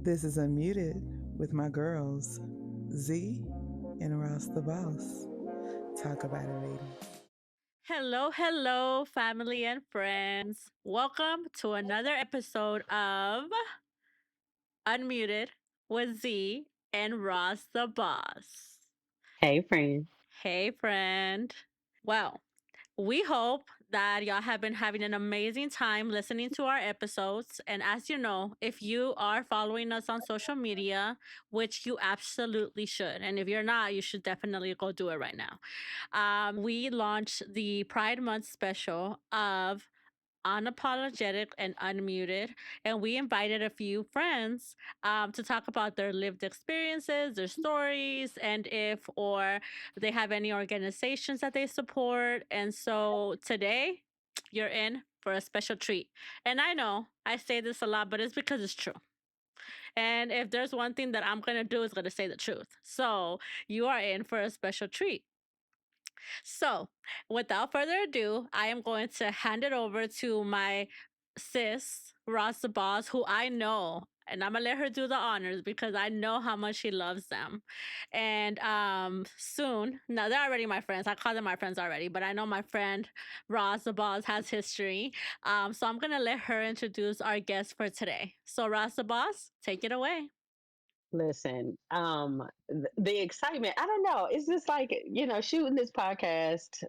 This is Unmuted with my girls, Z and Ross the Boss. Talk about it, ladies. Hello, hello, family and friends. Welcome to another episode of Unmuted with Z and Ross the Boss. Hey, friend. Hey, friend. Well, we hope that y'all have been having an amazing time listening to our episodes. And as you know, if you are following us on social media, which you absolutely should, and if you're not, you should definitely go do it right now. We launched the Pride Month special of Unapologetic and Unmuted, and we invited a few friends to talk about their lived experiences, their stories, and if or they have any organizations that they support. And so today, you're in for a special treat. And I know I say this a lot, but it's because it's true. And if there's one thing that I'm gonna do, is gonna say the truth. So you are in for a special treat. So, without further ado, I am going to hand it over to my sis, Ross the Boss, who I know, and I'm gonna let her do the honors because I know how much she loves them. And soon, now they're already my friends. I call them my friends already, but I know my friend Ross the Boss has history. So I'm gonna let her introduce our guest for today. So Ross the Boss, take it away. Listen, the excitement, I don't know. It's just like, shooting this podcast,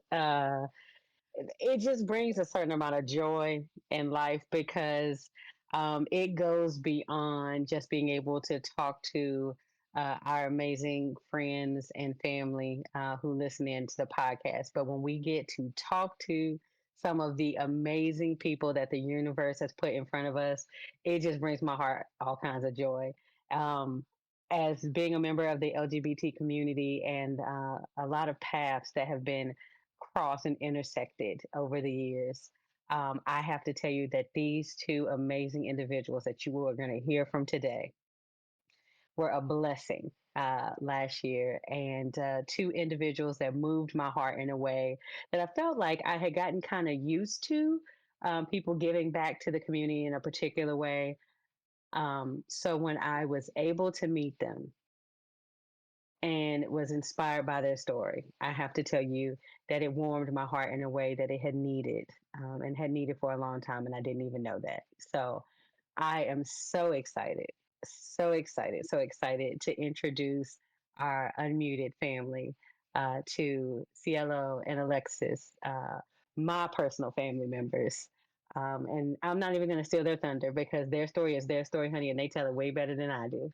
it just brings a certain amount of joy in life because it goes beyond just being able to talk to our amazing friends and family who listen in to the podcast. But when we get to talk to some of the amazing people that the universe has put in front of us, it just brings my heart all kinds of joy. Um, as being a member of the LGBT community and a lot of paths that have been crossed and intersected over the years. I have to tell you that these two amazing individuals that you are going to hear from today were a blessing last year, and two individuals that moved my heart in a way that I felt like I had gotten kind of used to. People giving back to the community in a particular way. So when I was able to meet them and was inspired by their story, I have to tell you that it warmed my heart in a way that it had needed and had needed for a long time. And I didn't even know that. So I am so excited, so excited, so excited to introduce our unmuted family to Cielo and Alexis, my personal family members. And I'm not even going to steal their thunder because their story is their story, honey, and they tell it way better than I do.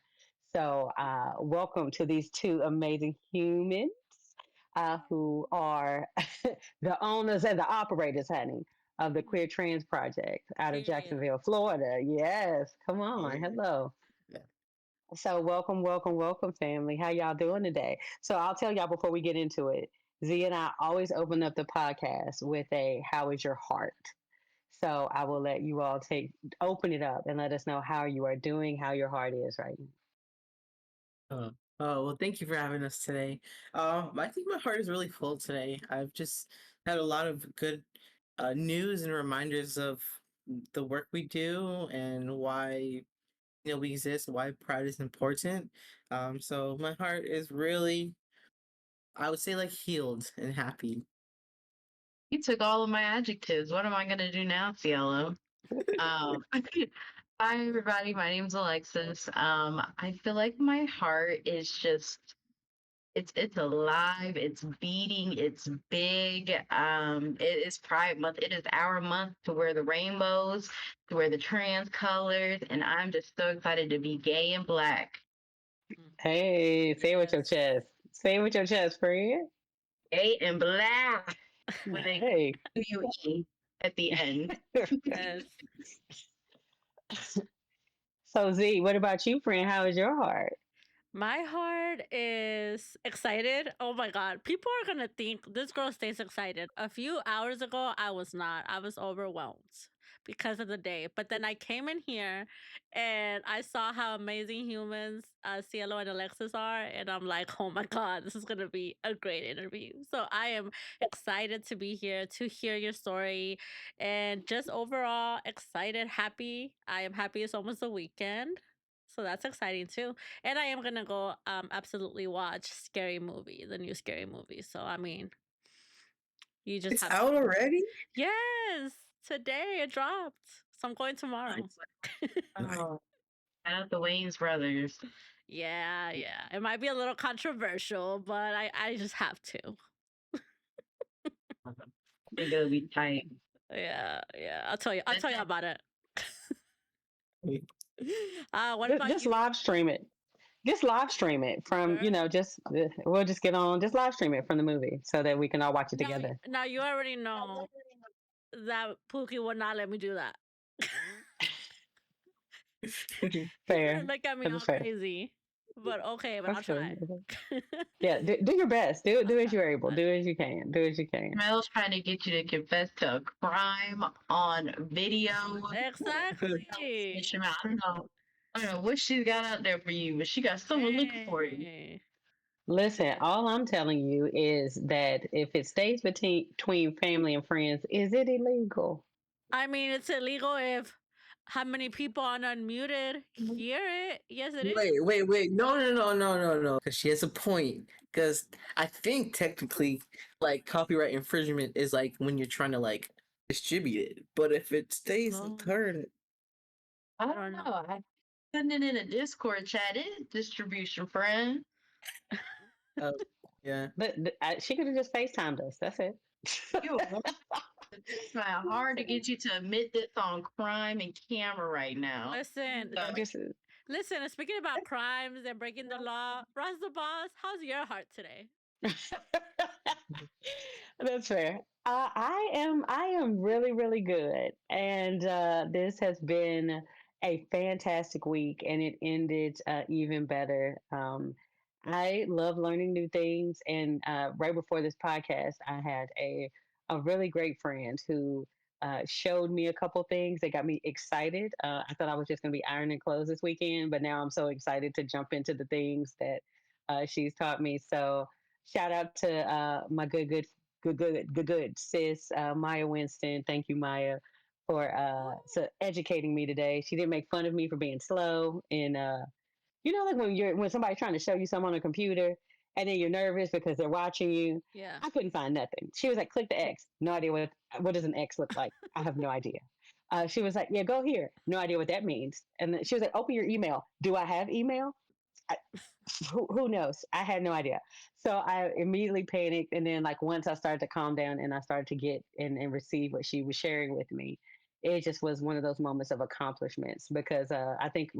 So, welcome to these two amazing humans who are the owners and the operators, honey, of the Queer Trans Project out of Period. Jacksonville, Florida. Yes, come on. Yeah. Hello. Yeah. So, welcome, welcome, welcome, family. How y'all doing today? So, I'll tell y'all before we get into it. Z and I always open up the podcast with a "How is your heart?" So, I will let you all open it up and let us know how you are doing, how your heart is right now. Oh, well, thank you for having us today. I think my heart is really full today. I've just had a lot of good news and reminders of the work we do and why we exist, why pride is important. So my heart is really, I would say, like healed and happy. You took all of my adjectives. What am I gonna do now, Cielo? Um, Hi everybody, my name's Alexis. I feel like my heart is just it's alive, it's beating, it's big. It is Pride Month. It is our month to wear the rainbows, to wear the trans colors, and I'm just so excited to be gay and black. Hey, say it with your Yes. chest. Say it with your chest, friend. Gay and black with a Hey. UE at the end. Yes. So Z, what about you, friend? How is your heart? My heart is excited. Oh my God. People are going to think this girl stays excited. A few hours ago, I was not. I was overwhelmed because of the day. But then I came in here and I saw how amazing humans Cielo and Alexis are. And I'm like, oh my God, this is going to be a great interview. So I am excited to be here to hear your story and just overall excited, happy. I am happy it's almost the weekend. So that's exciting too. And I am gonna go absolutely watch Scary Movie, the new Scary Movie. So I mean, you just It's have out already? yes, today it dropped. So I'm going tomorrow. Oh, shout out the Wayne's brothers. Yeah, yeah. It might be a little controversial, but I just have to. I think it'll be tight. Yeah, yeah. I'll tell you about it. Wait, What about Just you? live stream it. Just live stream it from, Sure. just we'll just get on, just live stream it from the movie so that we can all watch it Now, together. now you already know that Pookie would not let me do that. He's gonna Fair. look at me That's all fair. crazy. But okay, but That's I'll true. try. Yeah, do your best. I'll Do try. as you're able. I'll Do as you can. Do as you can. Mel's trying to get you to confess to a crime on video. try. Exactly. Shimon, I don't know what she's got out there for you, but she got someone looking for you. Hey. Listen, all I'm telling you is that if it stays between family and friends, is it illegal? I mean, it's illegal if how many people on unmuted hear it. Yes, it is. wait. No. Because she has a point. Because I think technically, like, copyright infringement is like when you're trying to like distribute it. But if it stays Oh, with her, I I don't don't know. I putting it in a Discord chat is distribution, friend. uh, yeah. But she could have just FaceTimed us. That's it. You it's not hard to get you to admit this on crime and camera right now. listen. So, Just Listen, speaking about crimes and breaking the law, Ross the Boss, how's your heart today? That's fair. I am really really good, and this has been a fantastic week, and it ended even better. I love learning new things, and right before this podcast, I had a really great friend who showed me a couple things that got me excited. I thought I was just going to be ironing clothes this weekend, but now I'm so excited to jump into the things that she's taught me. So shout out to my good sis, Maya Winston. Thank you, Maya, for educating me today. She didn't make fun of me for being slow, and like when somebody's trying to show you something on a computer, and then you're nervous because they're watching you. Yeah. I couldn't find nothing. She was like, "Click the X." No idea what does an X look like. I have no idea. She was like, "Yeah, go here." No idea what that means. And then she was like, "Open your email." Do I have email? I, who knows? I had no idea. So I immediately panicked. And then, like, once I started to calm down and I started to get and receive what she was sharing with me, it just was one of those moments of accomplishments because I think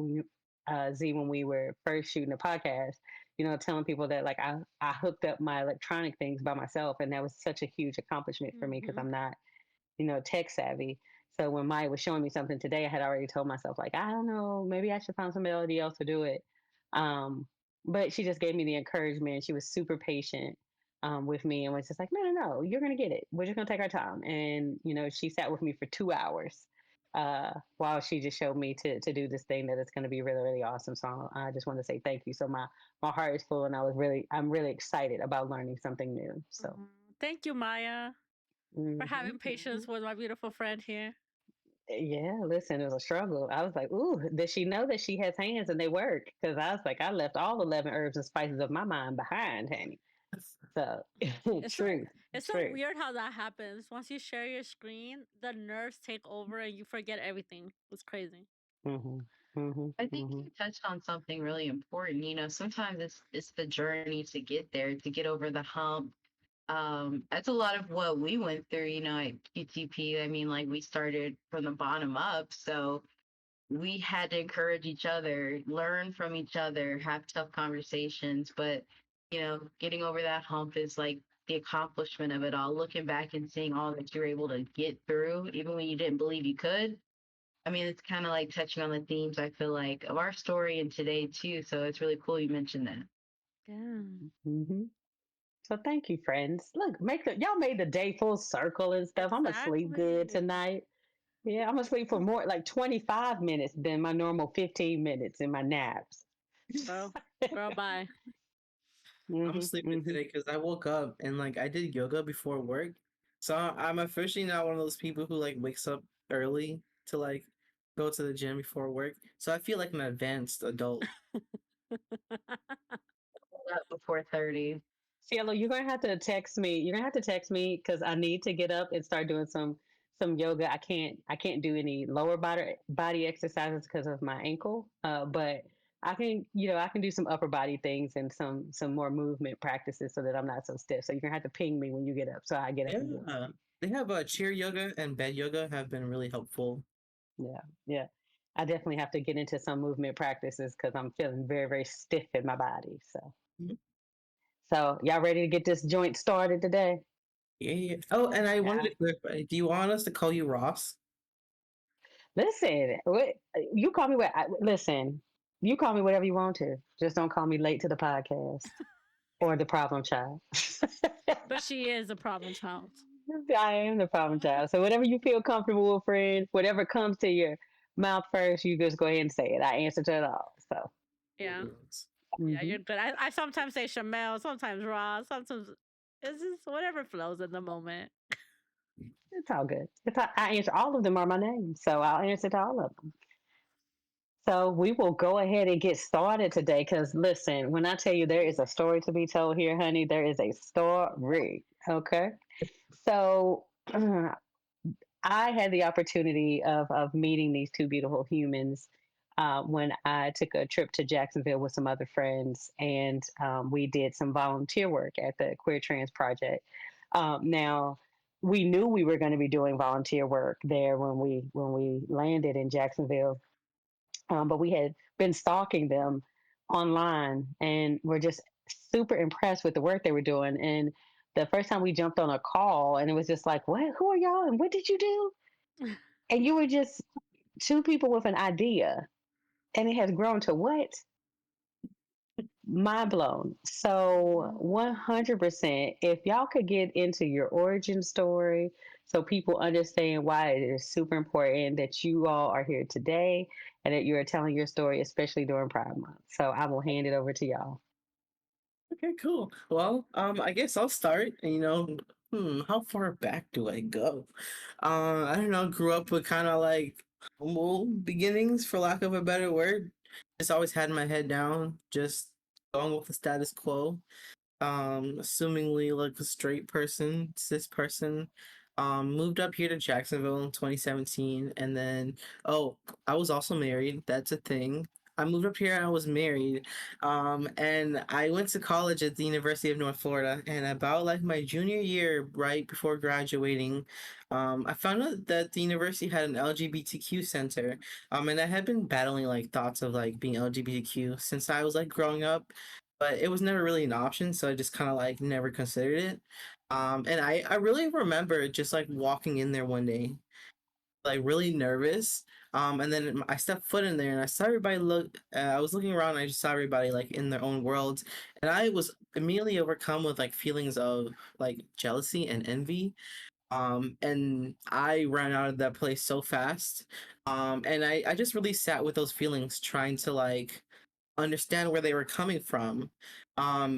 Z, when we were first shooting the podcast, telling people that like I hooked up my electronic things by myself. And that was such a huge accomplishment for me because Mm-hmm. I'm not, tech savvy. So when Maya was showing me something today, I had already told myself, like, I don't know, maybe I should find somebody else to do it. Um, but she just gave me the encouragement. She was super patient with me and was just like, no, you're going to get it. We're just going to take our time. And, she sat with me for 2 hours while she just showed me to do this thing that is going to be really, really awesome. So I just want to say thank you. So my heart is full and I'm really excited about learning something new. So. Thank you, Maya, for having patience Mhm. with my beautiful friend here. Yeah, listen, it was a struggle. I was like, ooh, does she know that she has hands and they work? Because I was like, I left all 11 herbs and spices of my mind behind, honey. So, It's so truth, it's so truth. weird how that happens. Once you share your screen, the nerves take over and you forget everything. It's crazy. Hmm. Hmm. I think Hmm. you touched on something really important. Sometimes it's the journey to get there, to get over the hump. That's a lot of what we went through, at QTP. I mean, like we started from the bottom up, so we had to encourage each other, learn from each other, have tough conversations. But, getting over that hump is like the accomplishment of it all, looking back and seeing all that you were able to get through, even when you didn't believe you could. I mean, it's kind of like touching on the themes, I feel like, of our story and today, too. So it's really cool you mentioned that. Yeah. Hmm. So thank you, friends. Look, y'all made the day full circle and stuff. I'm gonna sleep good Exactly. tonight. Yeah, I'm gonna sleep for more like 25 minutes than my normal 15 minutes in my naps. Girl. Girl, bye. I'm Hmm. sleeping Hmm. today because I woke up and like I did yoga before work, so I'm officially not one of those people who like wakes up early to like go to the gym before work, so I feel like an advanced adult. Up before 30. Cielo, you're gonna have to text me. You're gonna have to text me because I need to get up and start doing some yoga. I can't do any lower body exercises because of my ankle. But I can do some upper body things and some more movement practices so that I'm not so stiff. So you're gonna have to ping me when you get up so I get up and do it. Yeah, they have chair yoga and bed yoga have been really helpful. Yeah, yeah. I definitely have to get into some movement practices because I'm feeling very, very stiff in my body. Mhm. So y'all ready to get this joint started today? Yeah, yeah. Oh, and I wanted Yeah. to clarify. Do you want us to call you Ross? Listen, you call me what? Listen, you call me whatever you want to. Just don't call me late to the podcast or the problem child. But she is a problem child. I am the problem child. So whatever you feel comfortable with, friend, whatever comes to your mouth first, you just go ahead and say it. I answer to it all. So. Yeah. Yeah, Mhm. you're good. I sometimes say Shamel, sometimes Ross, sometimes it's just whatever flows in the moment. It's all good. I answer all of them are my names, so I'll answer to all of them. So we will go ahead and get started today. Because listen, when I tell you there is a story to be told here, honey, there is a story. Okay. So I had the opportunity of meeting these two beautiful humans when I took a trip to Jacksonville with some other friends, and we did some volunteer work at the Queer Trans Project. Now, we knew we were going to be doing volunteer work there when we landed in Jacksonville, but we had been stalking them online, and we're just super impressed with the work they were doing. And the first time we jumped on a call, and it was just like, "What? Who are y'all? And what did you do?" And you were just two people with an idea, and it has grown to what? Mind blown. So 100%, if y'all could get into your origin story so people understand why it is super important that you all are here today and that you are telling your story, especially during Pride Month. So I will hand it over to y'all. Okay, cool. Well, I guess I'll start. How far back do I go? I don't know. Grew up with kind of like humble beginnings, for lack of a better word. Just always had my head down, just going with the status quo. Assumingly like a straight person, cis person. Moved up here to Jacksonville in 2017, and then I was also married. That's a thing. I moved up here and I was married. And I went to college at the University of North Florida, and about like my junior year, right before graduating, I found out that the university had an LGBTQ center. And I had been battling like thoughts of like being LGBTQ since I was like growing up, but it was never really an option, so I just kind of like never considered it. And I really remember just like walking in there one day, like really nervous. And then I stepped foot in there and I saw everybody look. I was looking around and I just saw everybody like in their own worlds, and I was immediately overcome with like feelings of like jealousy and envy. And I ran out of that place so fast. And I just really sat with those feelings, trying to like understand where they were coming from,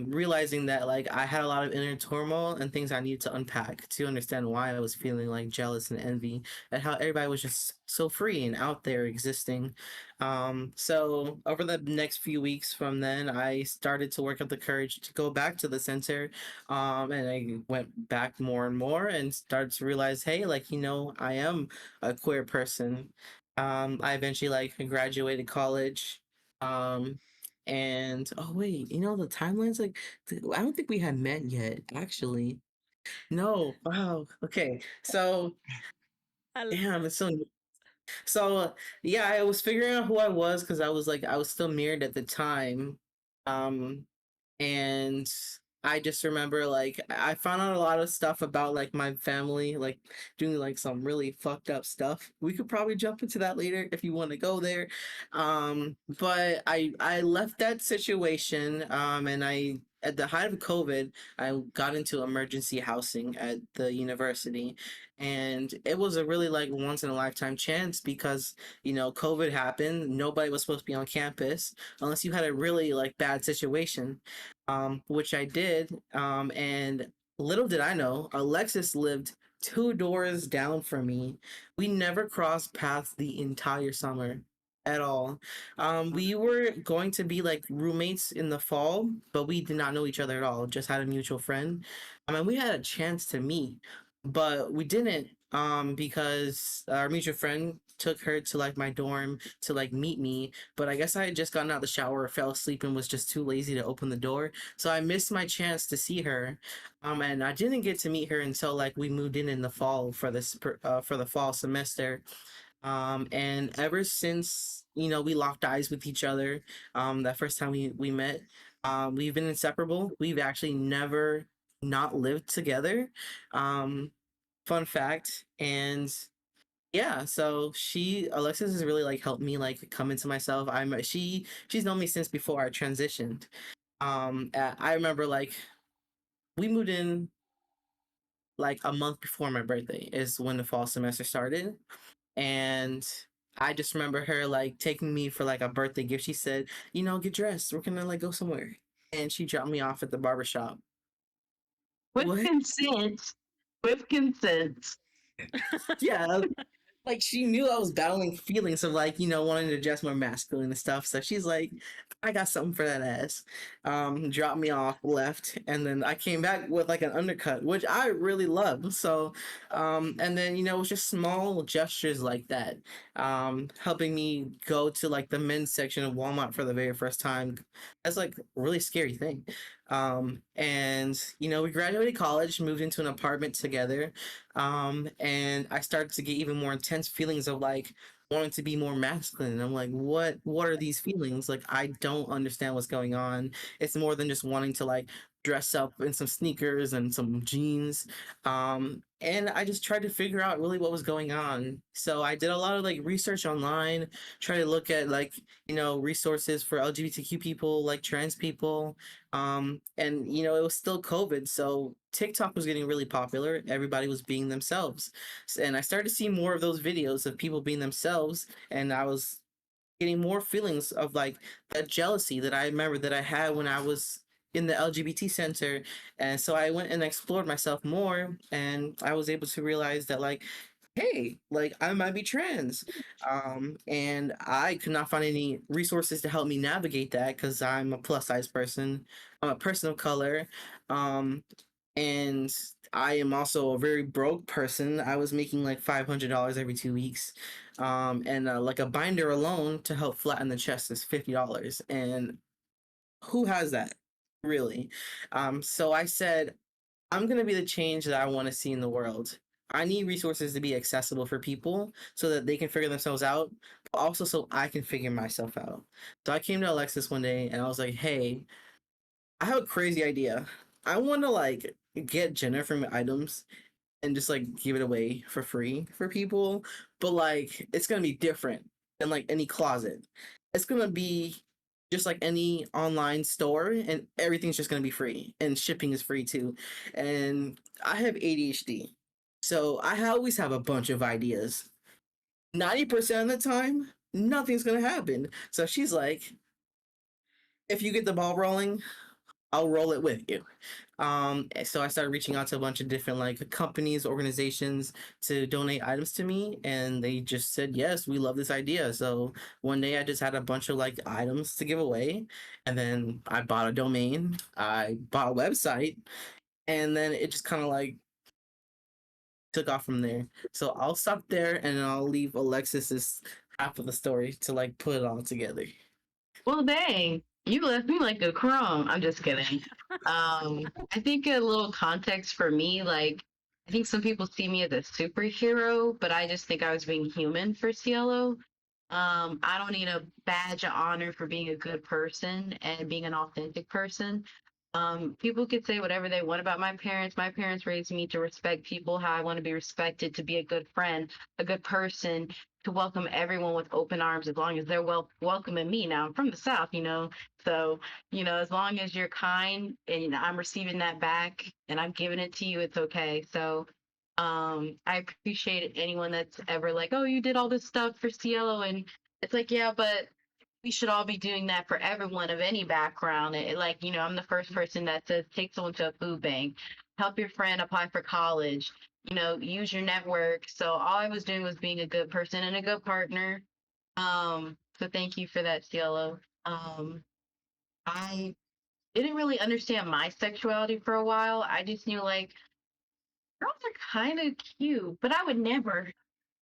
realizing that like I had a lot of inner turmoil and things I needed to unpack to understand why I was feeling like jealous and envy, and how everybody was just so free and out there existing. So over the next few weeks from then, I started to work up the courage to go back to the center, and I went back more and more and started to realize, hey, like, I am a queer person. I eventually like graduated college. Um, and oh wait, the timelines like I don't think we had met yet, actually. No. Wow. Okay. So I love damn, it. it's so yeah, I was figuring out who I was because I was still married at the time. Um and I just remember like I found out a lot of stuff about like my family, like doing like some really fucked up stuff. We could probably jump into that later if you want to go there. But I left that situation, and I at the height of COVID, I got into emergency housing at the university, and it was a really like once in a lifetime chance because COVID happened. Nobody was supposed to be on campus unless you had a really like bad situation, which I did. And little did I know, Alexis lived 2 doors down from me. We never crossed paths the entire summer at all. We were going to be like roommates in the fall, but we did not know each other at all. Just had a mutual friend. I mean, we had a chance to meet, but we didn't. Because our mutual friend took her to like my dorm to like meet me, but I guess I had just gotten out of the shower, fell asleep, and was just too lazy to open the door. So I missed my chance to see her. And I didn't get to meet her until like we moved in the fall for for the fall semester. And ever since we locked eyes with each other, that first time we met, we've been inseparable. We've actually never not lived together. Um, Fun fact, and yeah, so Alexis has really like helped me like come into myself. She's known me since before I transitioned. I remember like we moved in like a month before my birthday is when the fall semester started. And I just remember her like taking me for like a birthday gift. She said, get dressed. We're gonna like go somewhere. And she dropped me off at the barber shop. With What? consent. With consent. Yeah, like she knew I was battling feelings of like wanting to dress more masculine and stuff, so she's like, I got something for that ass. Dropped me off, left, and then I came back with like an undercut, which I really love. So and then it was just small gestures like that, helping me go to like the men's section of Walmart for the very first time. That's like a really scary thing. And we graduated college, moved into an apartment together, and I started to get even more intense feelings of like wanting to be more masculine. And I'm like, what are these feelings? Like, I don't understand what's going on. It's more than just wanting to like dress up in some sneakers and some jeans. And I just tried to figure out really what was going on. So I did a lot of like research online, try to look at like resources for LGBTQ people, like trans people. And it was still COVID, so TikTok was getting really popular. Everybody was being themselves. And I started to see more of those videos of people being themselves, and I was getting more feelings of like that jealousy that I remember that I had when I was in the LGBT center. And so I went and explored myself more, and I was able to realize that like, hey, like I might be trans. And I could not find any resources to help me navigate that because I'm a plus size person. I'm a person of color. Um, and I am also a very broke person. I was making like $500 every 2 weeks. And like a binder alone to help flatten the chest is $50. And who has that? Really? So I said, I'm going to be the change that I want to see in the world. I need resources to be accessible for people so that they can figure themselves out, but also so I can figure myself out. So I came to Alexis one day and I was like, hey, I have a crazy idea. I want to like get gender affirming items and just like give it away for free for people, but like it's gonna be different than like any closet. It's gonna be just like any online store, and everything's just gonna be free, and shipping is free too. And I have ADHD, so I always have a bunch of ideas. 90% of the time, nothing's gonna happen. So she's like, if you get the ball rolling, I'll roll it with you. So I started reaching out to a bunch of different like companies, organizations to donate items to me, and they just said yes, we love this idea. So one day I just had a bunch of like items to give away, and then I bought a domain, I bought a website, and then it just kind of like took off from there. So I'll stop there, and then I'll leave Alexis's half of the story to like put it all together. Well, dang, you left me like a crumb. I'm just kidding. I think a little context for me, like, I think some people see me as a superhero, but I just think I was being human for Cielo. I don't need a badge of honor for being a good person and being an authentic person. People could say whatever they want about my parents. My parents raised me to respect people how I want to be respected, to be a good friend, a good person, to welcome everyone with open arms as long as they're welcoming me. Now I'm from the South, so as long as you're kind and I'm receiving that back and I'm giving it to you, it's okay. So I appreciate anyone that's ever like, oh, you did all this stuff for Cielo, and it's like, yeah, but we should all be doing that for everyone of any background. Like, I'm the first person that says take someone to a food bank, help your friend apply for college, use your network. So all I was doing was being a good person and a good partner. So thank you for that, Cielo. I didn't really understand my sexuality for a while. I just knew like girls are kind of cute, but I would never.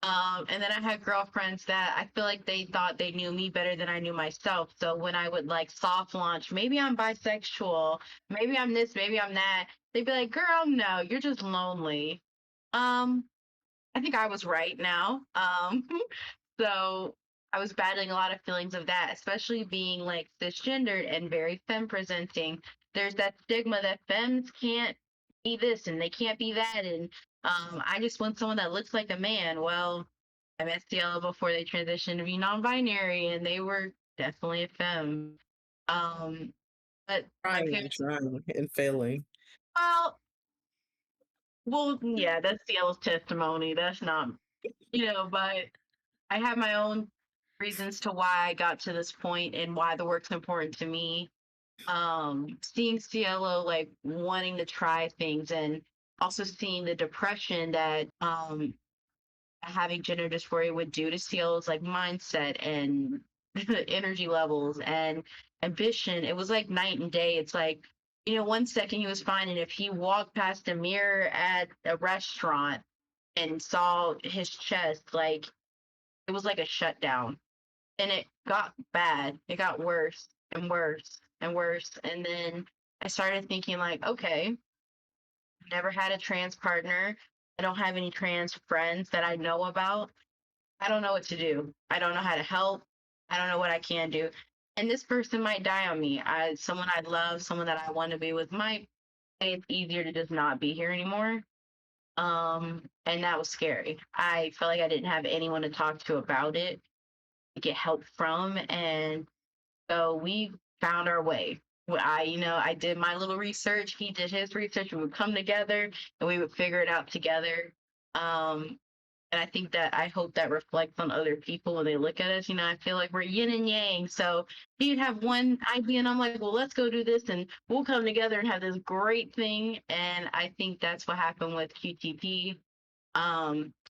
And then I had girlfriends that I feel like they thought they knew me better than I knew myself. So when I would like soft launch, maybe I'm bisexual, maybe I'm this, maybe I'm that, they'd be like, "Girl, no, you're just lonely." Um, I think I was right now. So I was battling a lot of feelings of that, especially being like cisgendered and very femme presenting. There's that stigma that femmes can't be this and they can't be that. And I just want someone that looks like a man. Well, I met Cielo before they transitioned to be non binary, and they were definitely a femme. Um, but my Trying and parents, trying and failing. well, yeah, that's Cielo's testimony. That's not, but I have my own reasons to why I got to this point and why the work's important to me. Seeing Cielo like wanting to try things and also seeing the depression that having gender dysphoria would do to Cielo's like mindset and energy levels and ambition. It was like night and day. It's like, one second he was fine, and if he walked past a mirror at a restaurant and saw his chest, like it was like a shutdown, and it got bad. It got worse and worse and worse. And then I started thinking like, okay, I've never had a trans partner. I don't have any trans friends that I know about. I don't know what to do. I don't know how to help. I don't know what I can do. And this person might die on me. Someone I love, someone that I want to be with might say it's easier to just not be here anymore. And that was scary. I felt like I didn't have anyone to talk to about it, to get help from, and so we found our way. Well, I did my little research. He did his research. We would come together and we would figure it out together. Um, and I think that I hope that reflects on other people when they look at us. I feel like we're yin and yang. So he'd have one idea, and I'm like, well, let's go do this, and we'll come together and have this great thing. And I think that's what happened with QTP.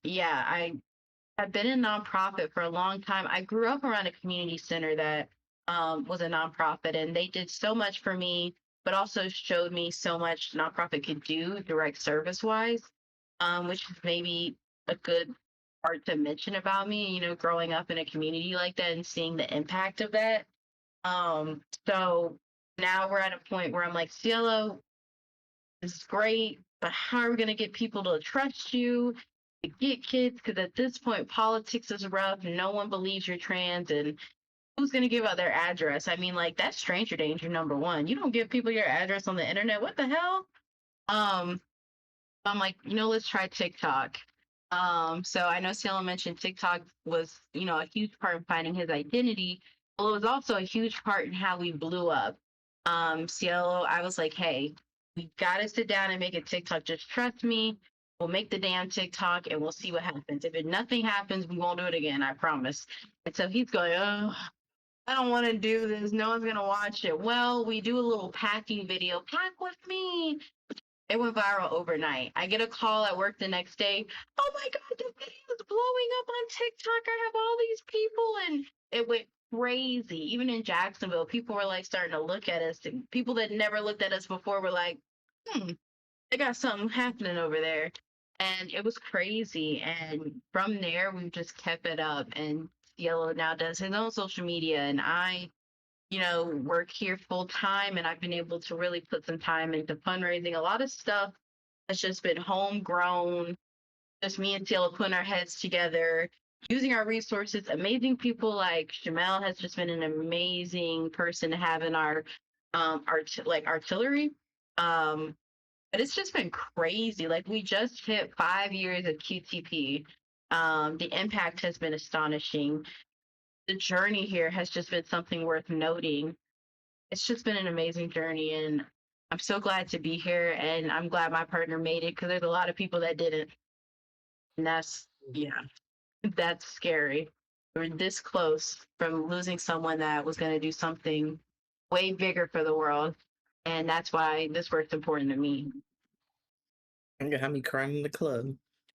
Yeah, I've been in nonprofit for a long time. I grew up around a community center that was a nonprofit, and they did so much for me, but also showed me so much nonprofit could do direct service wise, which is maybe a good part to mention about me, growing up in a community like that and seeing the impact of that. So now we're at a point where I'm like, Cielo, this is great, but how are we going to get people to trust you, to get kids? Because at this point, politics is rough. No one believes you're trans, and who's going to give out their address? I mean, like, that's stranger danger number one. You don't give people your address on the internet. What the hell? Um, I'm like, let's try TikTok. So I know Cielo mentioned TikTok was, a huge part in finding his identity. Well, it was also a huge part in how we blew up. Cielo, I was like, hey, we gotta sit down and make a TikTok. Just trust me. We'll make the damn TikTok and we'll see what happens. If nothing happens, we won't do it again. I promise. And so he's going, oh, I don't want to do this. No one's gonna watch it. Well, we do a little packing video. Pack with me. It went viral overnight. I get a call at work the next day. Oh my God, the video is blowing up on TikTok. I have all these people. And it went crazy. Even in Jacksonville, people were like starting to look at us. And people that never looked at us before were like, they got something happening over there. And it was crazy. And from there, we've just kept it up. And Cielo now does his own social media. And I work here full time, and I've been able to really put some time into fundraising. A lot of stuff has just been homegrown, just me and Cielo putting our heads together, using our resources. Amazing people like Shamel has just been an amazing person to have in our artillery. But it's just been crazy. Like we just hit 5 years of QTP. The impact has been astonishing. The journey here has just been something worth noting. It's just been an amazing journey, and I'm so glad to be here, and I'm glad my partner made it because there's a lot of people that didn't. And that's scary. We're this close from losing someone that was going to do something way bigger for the world, and that's why this work's important to me. You're gonna have me crying in the club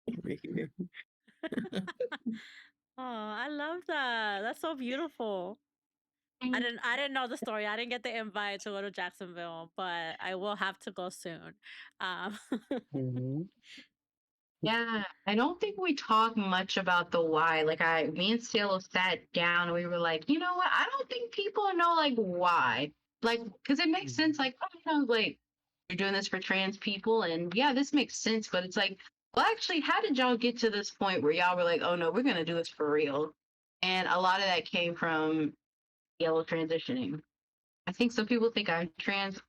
over here. Oh, I love that. That's so beautiful. I didn't know the story. I didn't get the invite to go to Jacksonville, but I will have to go soon. Um, Mhm. Yeah, I don't think we talk much about the why. Like me and Cielo sat down and we were like, you know what? I don't think people know like why. Like, because it makes sense. Like, oh, like you're doing this for trans people, and yeah, this makes sense. But it's like, well, actually, how did y'all get to this point where y'all were like, oh no, we're gonna do this for real? And a lot of that came from Yellow transitioning. I think some people think I'm trans.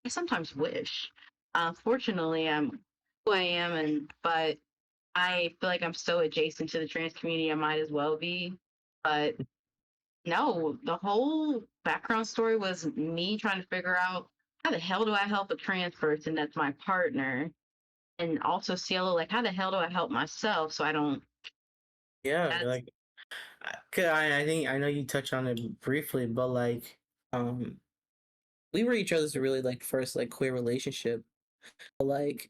I sometimes wish. Fortunately, I'm who I am, and but I feel like I'm so adjacent to the trans community, I might as well be. But no, the whole background story was me trying to figure out how the hell do I help a trans person that's my partner? And also Cielo, like how the hell do I help myself so I don't Yeah, that's like, 'cause I think I know you touched on it briefly, but like, um, we were each other's really like first like queer relationship. Like,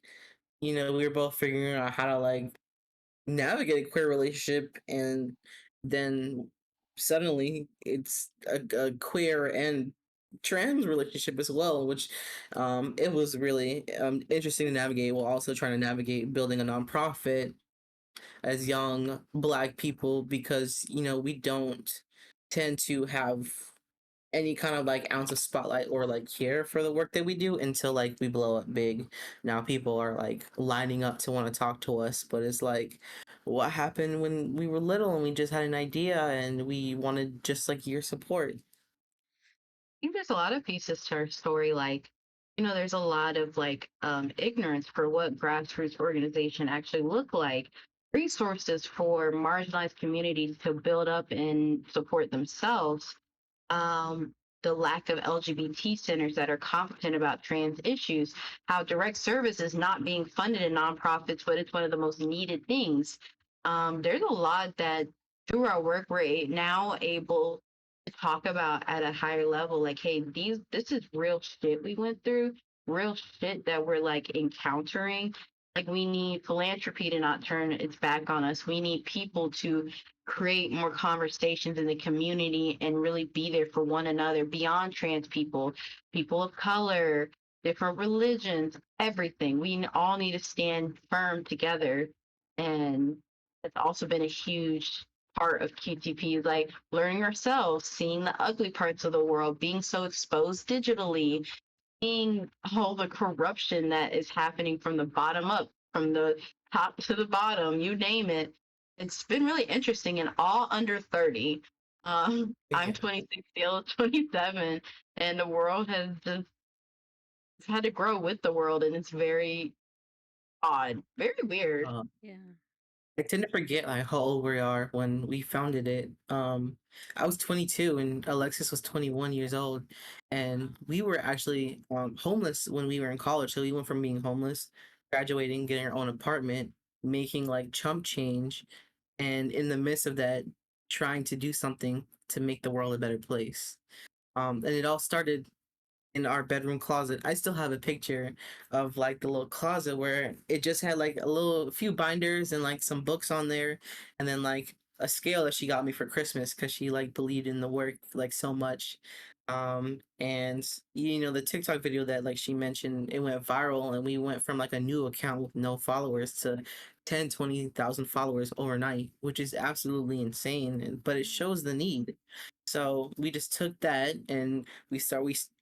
we were both figuring out how to like navigate a queer relationship, and then suddenly it's a queer and trans relationship as well, which it was really interesting to navigate while also trying to navigate building a nonprofit as young Black people, because we don't tend to have any kind of like ounce of spotlight or like care for the work that we do until like we blow up big. Now people are like lining up to want to talk to us, but it's like, what happened when we were little and we just had an idea and we wanted just like your support? think there's a lot of pieces to our story. Like, there's a lot of like ignorance for what grassroots organization actually look like. Resources for marginalized communities to build up and support themselves. Um, the lack of LGBT centers that are competent about trans issues, how direct service is not being funded in nonprofits, but it's one of the most needed things. There's a lot that through our work we're now able to talk about at a higher level. Like, hey, this is real shit we went through, real shit that we're like encountering. Like we need philanthropy to not turn its back on us. We need people to create more conversations in the community and really be there for one another beyond trans people, people of color, different religions, everything. We all need to stand firm together. And it's also been a huge part of QTP, like learning ourselves, seeing the ugly parts of the world, being so exposed digitally, seeing all the corruption that is happening from the bottom up, from the top to the bottom, you name it. It's been really interesting and all under 30. I'm Yeah. 26, still 27, and the world has just had to grow with the world, and it's very odd, very weird. yeah. I tend to forget like how old we are when we founded it. I was 22 and Alexis was 21 years old, and we were actually homeless when we were in college. So we went from being homeless, graduating, getting our own apartment, making like chump change, and in the midst of that, trying to do something to make the world a better place. And it all started in our bedroom closet. I still have a picture of like the little closet where it just had like a few binders and like some books on there, and then like a scale that she got me for Christmas because she like believed in the work like so much. And the TikTok video that like she mentioned, it went viral, and we went from like a new account with no followers to 10, 20,000 followers overnight, which is absolutely insane, but it shows the need. So we just took that and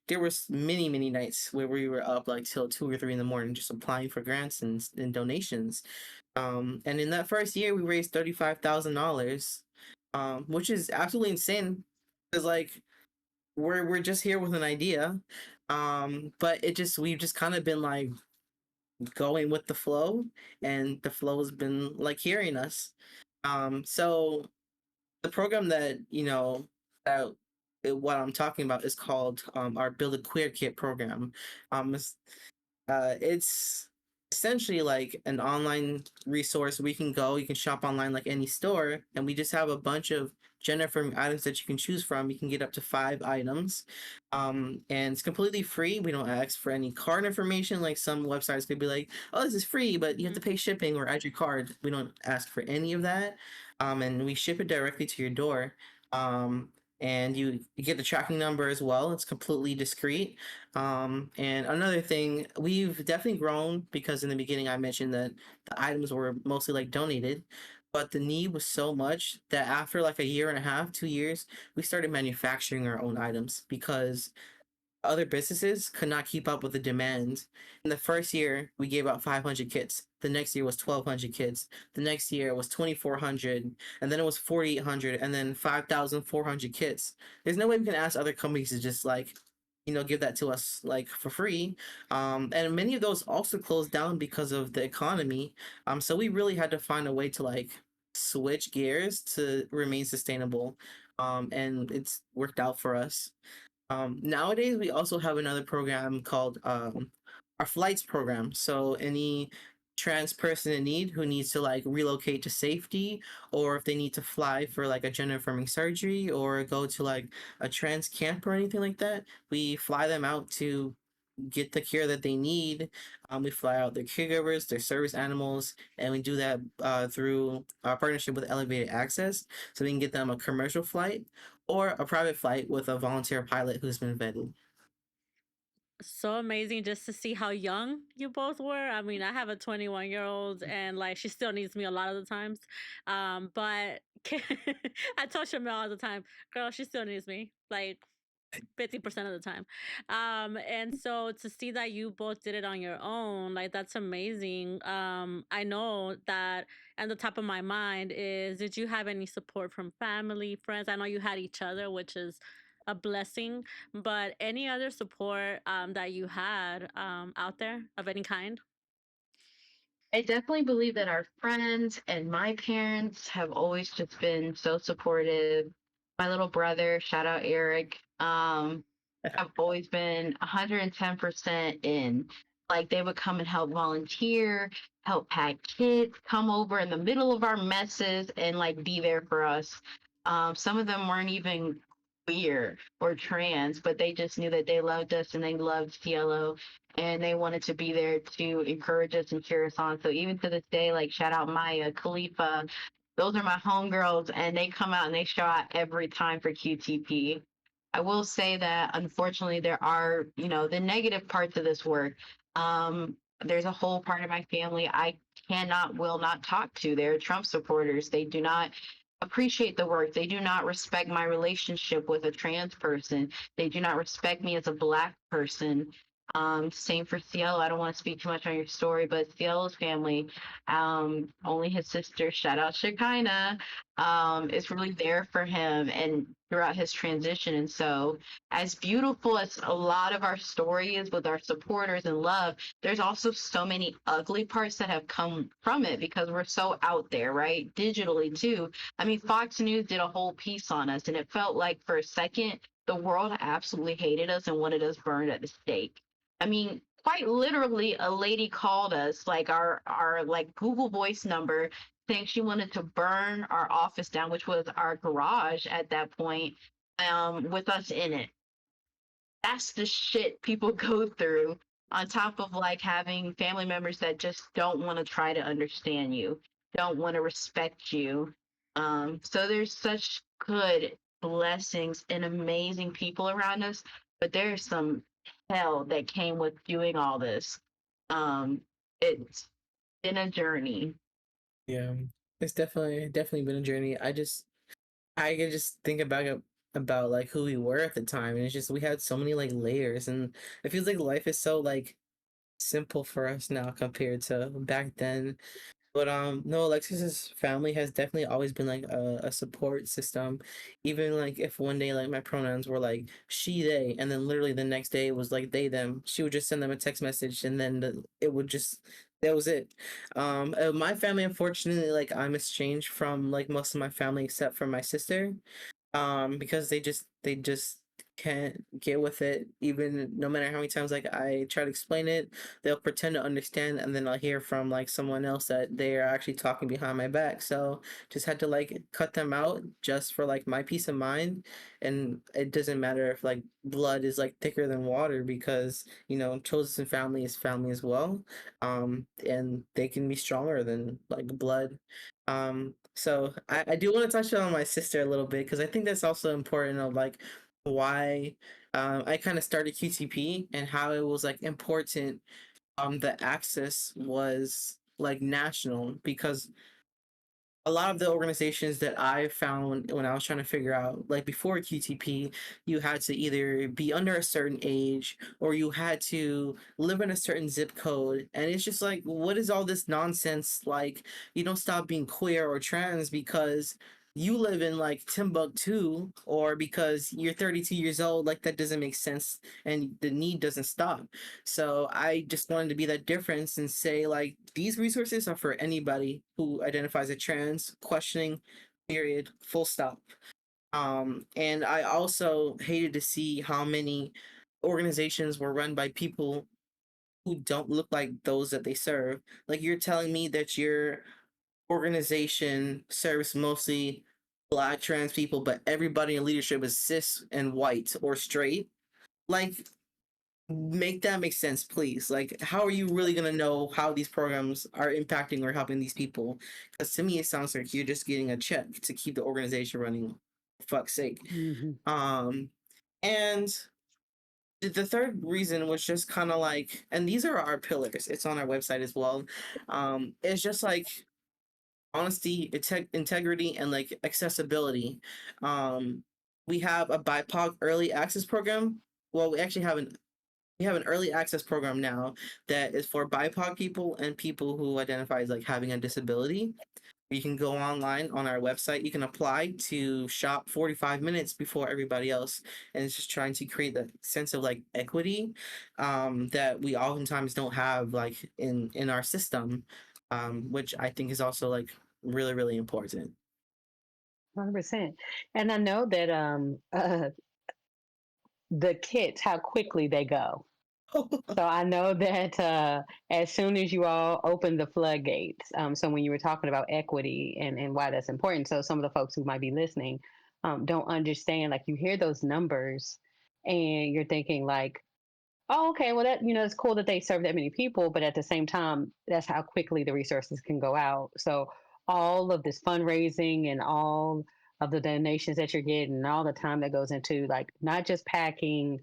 there was many nights where we were up like till 2 or 3 in the morning just applying for grants and donations. And in that first year we raised $35,000, which is absolutely insane because like we're just here with an idea. But we've just kind of been like going with the flow, and the flow has been like hearing us. So the program that that what I'm talking about is called our Build a Queer Kit program. It's essentially like an online resource where you can shop online like any store, and we just have a bunch of gender affirming items that you can choose from. You can get up to 5 items. And it's completely free. We don't ask for any card information. Like some websites could be like, oh, this is free, but you have to pay shipping or add your card. We don't ask for any of that. And we ship it directly to your door. Um, and you get the tracking number as well. It's completely discreet. And another thing, we've definitely grown because in the beginning I mentioned that the items were mostly like donated, but the need was so much that after like a year and a half, 2 years, we started manufacturing our own items because other businesses could not keep up with the demand. In the first year, we gave out 500 kits. The next year was 1,200 kits. The next year was 2,400, and then it was 4,800, and then 5,400 kits. There's no way we can ask other companies to just like, give that to us like for free. And many of those also closed down because of the economy. So we really had to find a way to like switch gears to remain sustainable. And it's worked out for us. Nowadays, we also have another program called our flights program. So any trans person in need who needs to like relocate to safety, or if they need to fly for like a gender affirming surgery or go to like a trans camp or anything like that, we fly them out to get the care that they need. We fly out their caregivers, their service animals, and we do that through our partnership with Elevated Access. So we can get them a commercial flight or a private flight with a volunteer pilot who's been vetted. So amazing just to see how young you both were. I mean, I have a 21-year-old and like she still needs me a lot of the times. But I tell Shamel all the time, girl, she still needs me. Like 50% of the time. And so to see that you both did it on your own, like that's amazing. I know that, and the top of my mind is, did you have any support from family, friends? I know you had each other, which is a blessing, but any other support that you had out there of any kind? I definitely believe that our friends and my parents have always just been so supportive. My little brother, shout out Eric, have always been 110% in. Like they would come and help volunteer, help pack kids, come over in the middle of our messes and like be there for us. Some of them weren't even queer or trans, but they just knew that they loved us and they loved Cielo and they wanted to be there to encourage us and cheer us on. So even to this day, like shout out Maya, Khalifa, those are my homegirls, and they come out and they show out every time for QTP. I will say that unfortunately there are, the negative parts of this work. There's a whole part of my family I cannot, will not talk to. They're Trump supporters. They do not appreciate the work. They do not respect my relationship with a trans person. They do not respect me as a Black person. Same for Cielo. I don't want to speak too much on your story, but Cielo's family, only his sister, shout out Shekinah, is really there for him and throughout his transition. And so, as beautiful as a lot of our story is with our supporters and love, there's also so many ugly parts that have come from it because we're so out there, right? Digitally, too. I mean, Fox News did a whole piece on us, and it felt like for a second, the world absolutely hated us and wanted us burned at the stake. I mean, quite literally, a lady called us, like our like Google Voice number, saying she wanted to burn our office down, which was our garage at that point, with us in it. That's the shit people go through. On top of like having family members that just don't want to try to understand you, don't want to respect you. So there's such good blessings and amazing people around us, but there's some hell that came with doing all this. It's been a journey. Yeah, it's definitely been a journey. I can just think about like who we were at the time, and it's just we had so many like layers, and it feels like life is so like simple for us now compared to back then. But no, Alexis's family has definitely always been like a support system. Even like if one day like my pronouns were like she they, and then literally the next day it was like they them, she would just send them a text message, and then it would just that was it. My family, unfortunately, like I'm estranged from like most of my family except for my sister. Because they just can't get with it, even no matter how many times like I try to explain it. They'll pretend to understand, and then I'll hear from like someone else that they are actually talking behind my back. So just had to like cut them out just for like my peace of mind. And it doesn't matter if like blood is like thicker than water, because chosen family is family as well. And they can be stronger than like blood. So I do want to touch on my sister a little bit, because I think that's also important of like why I kind of started QTP and how it was like important. The access was like national, because a lot of the organizations that I found when I was trying to figure out, like before QTP, you had to either be under a certain age or you had to live in a certain zip code. And it's just like, what is all this nonsense? Like, you don't stop being queer or trans because you live in like Timbuktu, or because you're 32 years old. Like, that doesn't make sense, and the need doesn't stop. So I just wanted to be that difference and say, like, these resources are for anybody who identifies as trans, questioning, period, full stop. And I also hated to see how many organizations were run by people who don't look like those that they serve. Like, you're telling me that your organization serves mostly Black trans people, but everybody in leadership is cis and white or straight? Like, make that make sense, please. Like, how are you really going to know how these programs are impacting or helping these people? Because to me it sounds like you're just getting a check to keep the organization running, for fuck's sake. And the third reason was just kind of like, and these are our pillars, it's on our website as well. It's just like honesty, integrity, and like accessibility. We have a BIPOC early access program. Well, we have an early access program now that is for BIPOC people and people who identify as like having a disability. You can go online on our website. You can apply to shop 45 minutes before everybody else, and it's just trying to create that sense of like equity that we oftentimes don't have like in our system, which I think is also like really really important. 100%. And I know that the kits, how quickly they go. So I know that as soon as you all open the floodgates, so when you were talking about equity and why that's important, so some of the folks who might be listening don't understand, like you hear those numbers and you're thinking like, oh, okay, well that it's cool that they serve that many people, but at the same time, that's how quickly the resources can go out. So all of this fundraising and all of the donations that you're getting, and all the time that goes into like not just packing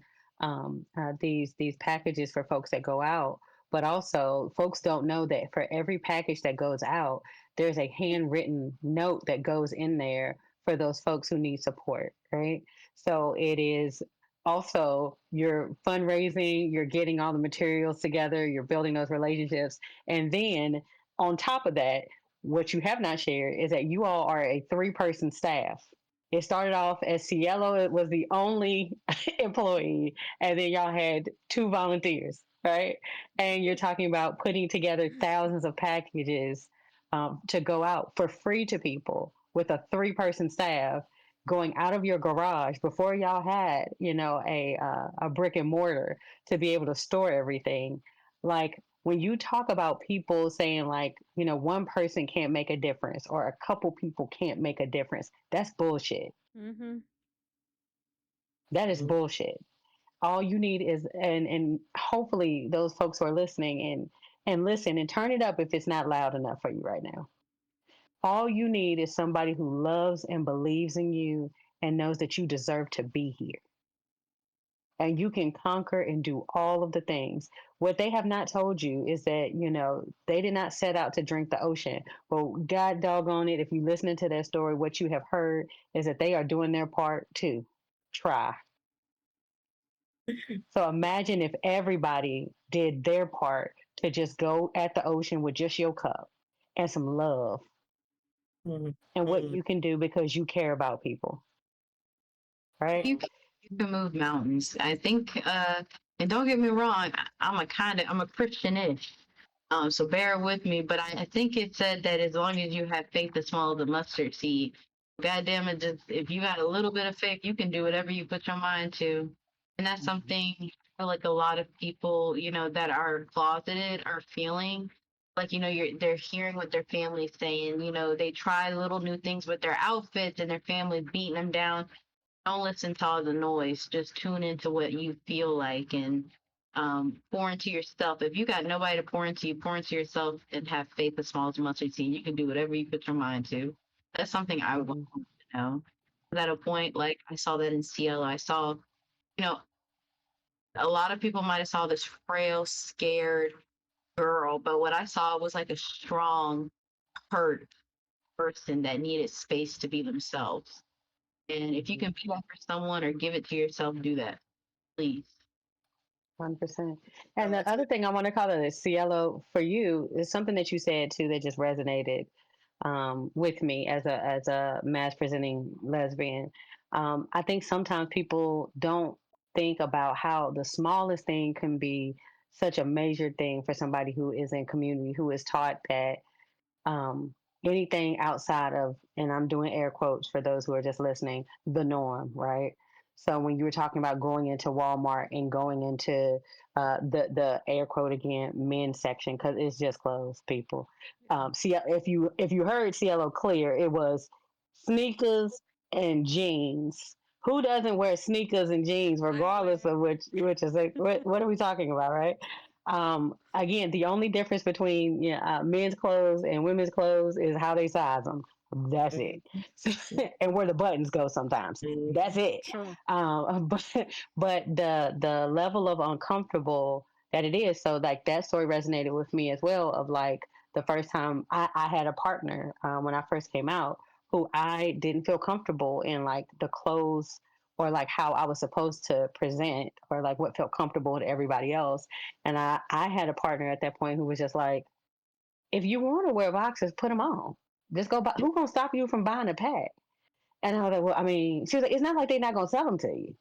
these packages for folks that go out, but also folks don't know that for every package that goes out, there's a handwritten note that goes in there for those folks who need support, right? So it is also you're fundraising, you're getting all the materials together, you're building those relationships. And then on top of that, what you have not shared is that you all are a 3-person staff. It started off as Cielo, it was the only employee, and then y'all had 2 volunteers, right? And you're talking about putting together thousands of packages to go out for free to people with a 3-person staff, going out of your garage before y'all had a brick and mortar to be able to store everything. Like when you talk about people saying like one person can't make a difference or a couple people can't make a difference, that's bullshit. Mm-hmm. That is bullshit. All you need is, and hopefully those folks who are listening and listen and turn it up if it's not loud enough for you right now. All you need is somebody who loves and believes in you and knows that you deserve to be here. And you can conquer and do all of the things. What they have not told you is that, they did not set out to drink the ocean. Well, God doggone it, if you listening to their story, what you have heard is that they are doing their part to try. So imagine if everybody did their part to just go at the ocean with just your cup and some love and what you can do because you care about people, right? You can move mountains. I think, and don't get me wrong, I'm a Christianish. So bear with me, but I think it said that as long as you have faith as small as a mustard seed, God damn it, just if you got a little bit of faith, you can do whatever you put your mind to. And that's something I feel like a lot of people, that are closeted are feeling. Like, they're hearing what their family's saying. They try little new things with their outfits and their family beating them down. Don't listen to all the noise. Just tune into what you feel like and pour into yourself. If you got nobody to pour into yourself and have faith as small as a mustard seed. You can do whatever you put your mind to. That's something I want Mhm. to know. At a point, like I saw that in Cielo. I saw, you know, a lot of people might have saw this frail, scared girl, but what I saw was like a strong, hurt person that needed space to be themselves. And if you Mhm. can be that for someone or give it to yourself, do that, please. 100%. Oh, And the that's other good. thing I want to call it is Cielo for you is something that you said too that just resonated with me as a mass presenting lesbian. I think sometimes people don't think about how the smallest thing can be such a major thing for somebody who is in community who is taught that um, anything outside of, and I'm doing air quotes for those who are just listening, the norm, right? So when you were talking about going into Walmart and going into the air quote again men's section because it's just clothes, people. See if you heard Cielo clear, it was sneakers and jeans. Who doesn't wear sneakers and jeans, I regardless wear. of which is like, what are we talking about, right? Again, the only difference between men's clothes and women's clothes is how they size them. That's it. Mhm. And where the buttons go sometimes. That's Mhm. it. True. But the level of uncomfortable that it is. So like that story resonated with me as well. Of like the first time I had a partner when I first came out who I didn't feel comfortable in like the clothes or like how I was supposed to present or like what felt comfortable to everybody else. And I had a partner at that point who was just like, if you want to wear boxers, put them on. Just go buy. Who's gonna stop you from buying a pack? And I was like, well, I mean, she was like, it's not like they're not gonna sell them to you.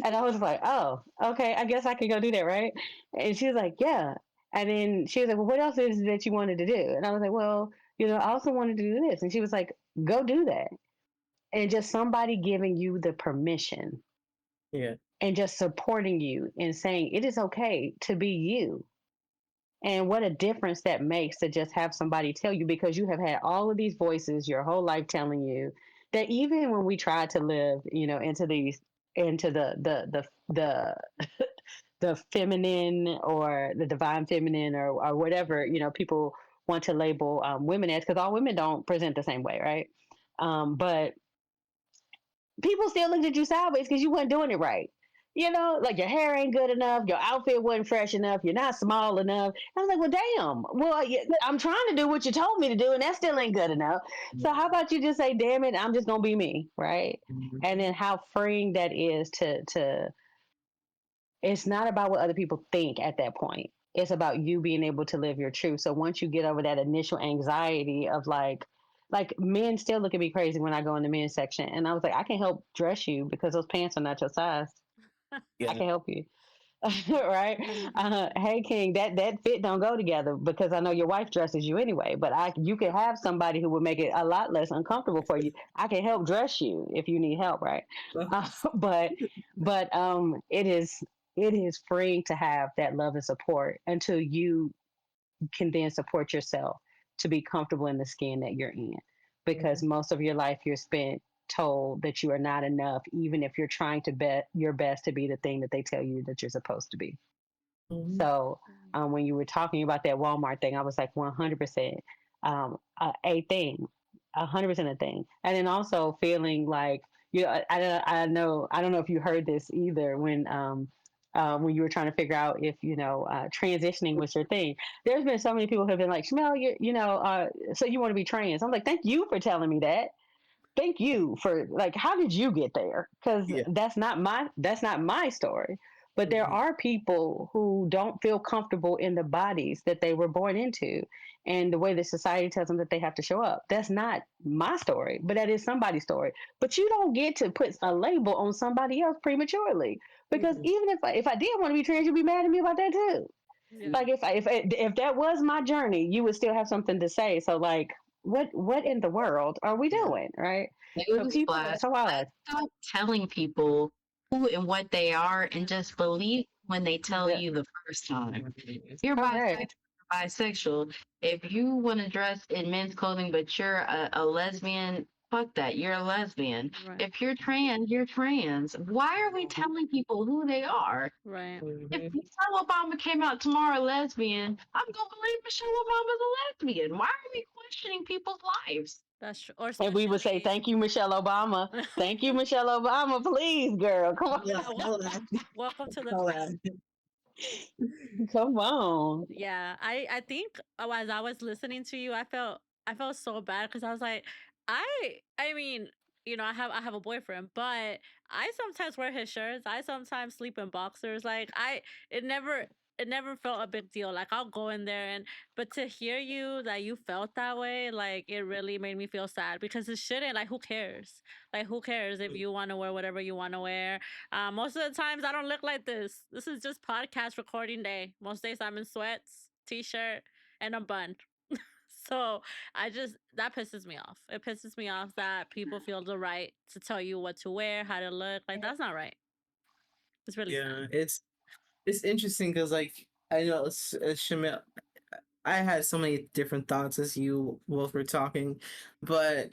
And I was like, oh, okay, I guess I can go do that, right? And she was like, yeah. And then she was like, well, what else is it that you wanted to do? And I was like, well, I also wanted to do this. And she was like, go do that. And just somebody giving you the permission Yeah. and just supporting you and saying it is okay to be you. And what a difference that makes to just have somebody tell you because you have had all of these voices your whole life telling you that even when we try to live, into the feminine or the divine feminine or whatever, people want to label women as because all women don't present the same way, right? But people still looked at you sideways because you weren't doing it right. Like your hair ain't good enough, your outfit wasn't fresh enough, you're not small enough. I was like, well, damn. Well, yeah, I'm trying to do what you told me to do, and that still ain't good enough. So how about you just say, damn it, I'm just gonna be me, right? And then Mhm. how freeing that is to it's not about what other people think at that point. It's about you being able to live your truth. So once you get over that initial anxiety of like men still look at me crazy when I go in the men's section. And I was like, I can help dress you because those pants are not your size. I Yeah. can help you. Right? Hey King, that fit don't go together because I know your wife dresses you anyway. But you can have somebody who would make it a lot less uncomfortable for you. I can help dress you if you need help, right? Uh, but it is freeing to have that love and support until you can then support yourself to be comfortable in the skin that you're in. Because Mhm. most of your life you're spent told that you are not enough, even if you're trying to bet your best to be the thing that they tell you that you're supposed to be. Mhm. So when you were talking about that Walmart thing, I was like 100% a thing, 100% a thing. And then also feeling like I know I don't know if you heard this either when you were trying to figure out if transitioning was your thing. There's been so many people who have been like, Shmel, so you want to be trans? I'm like, thank you for telling me that. Thank you for like how did you get there because Yeah. that's not my story, but there Mhm. are people who don't feel comfortable in the bodies that they were born into and the way that society tells them that they have to show up. That's not my story, but that is somebody's story. But you don't get to put a label on somebody else prematurely because Mhm. even if I did want to be trans, you'd be mad at me about that too. Yeah. Like if that was my journey, you would still have something to say. So like what in the world are we Yeah. doing, right? So people are Newsflash, so odd. let's stop telling people who and what they are and just believe when they tell The, you the first time. If you're correct. bisexual, if you want to dress in men's clothing, but you're a lesbian, fuck that. You're a lesbian. Right. If you're trans, you're trans. Why are we Mhm. telling people who they are? Right. If Mhm. Michelle Obama came out tomorrow lesbian, I'm gonna believe Michelle Obama's a lesbian. Why are we questioning people's lives? That's true. Or And we would say, especially thank you, Michelle Obama. Thank you, Michelle Obama. Please, girl. Come on. yeah, welcome to the I'll club. add. Come on. Yeah, I think as I was listening to you, I felt so bad because I was like, I mean, I have a boyfriend, but I sometimes wear his shirts. I sometimes sleep in boxers. Like it never it never felt a big deal. Like I'll go in there but to hear you that you felt that way, like it really made me feel sad because it shouldn't. Like who cares? Like who cares if you want to wear whatever you want to wear? Most of the times I don't look like this. This is just podcast recording day. Most days I'm in sweats, t-shirt, and a bun. So that pisses me off. It pisses me off that people feel the right to tell you what to wear, how to look. Like that's not right. It's really sad. Yeah, it's interesting because like I know Shamil, I had so many different thoughts as you both were talking, but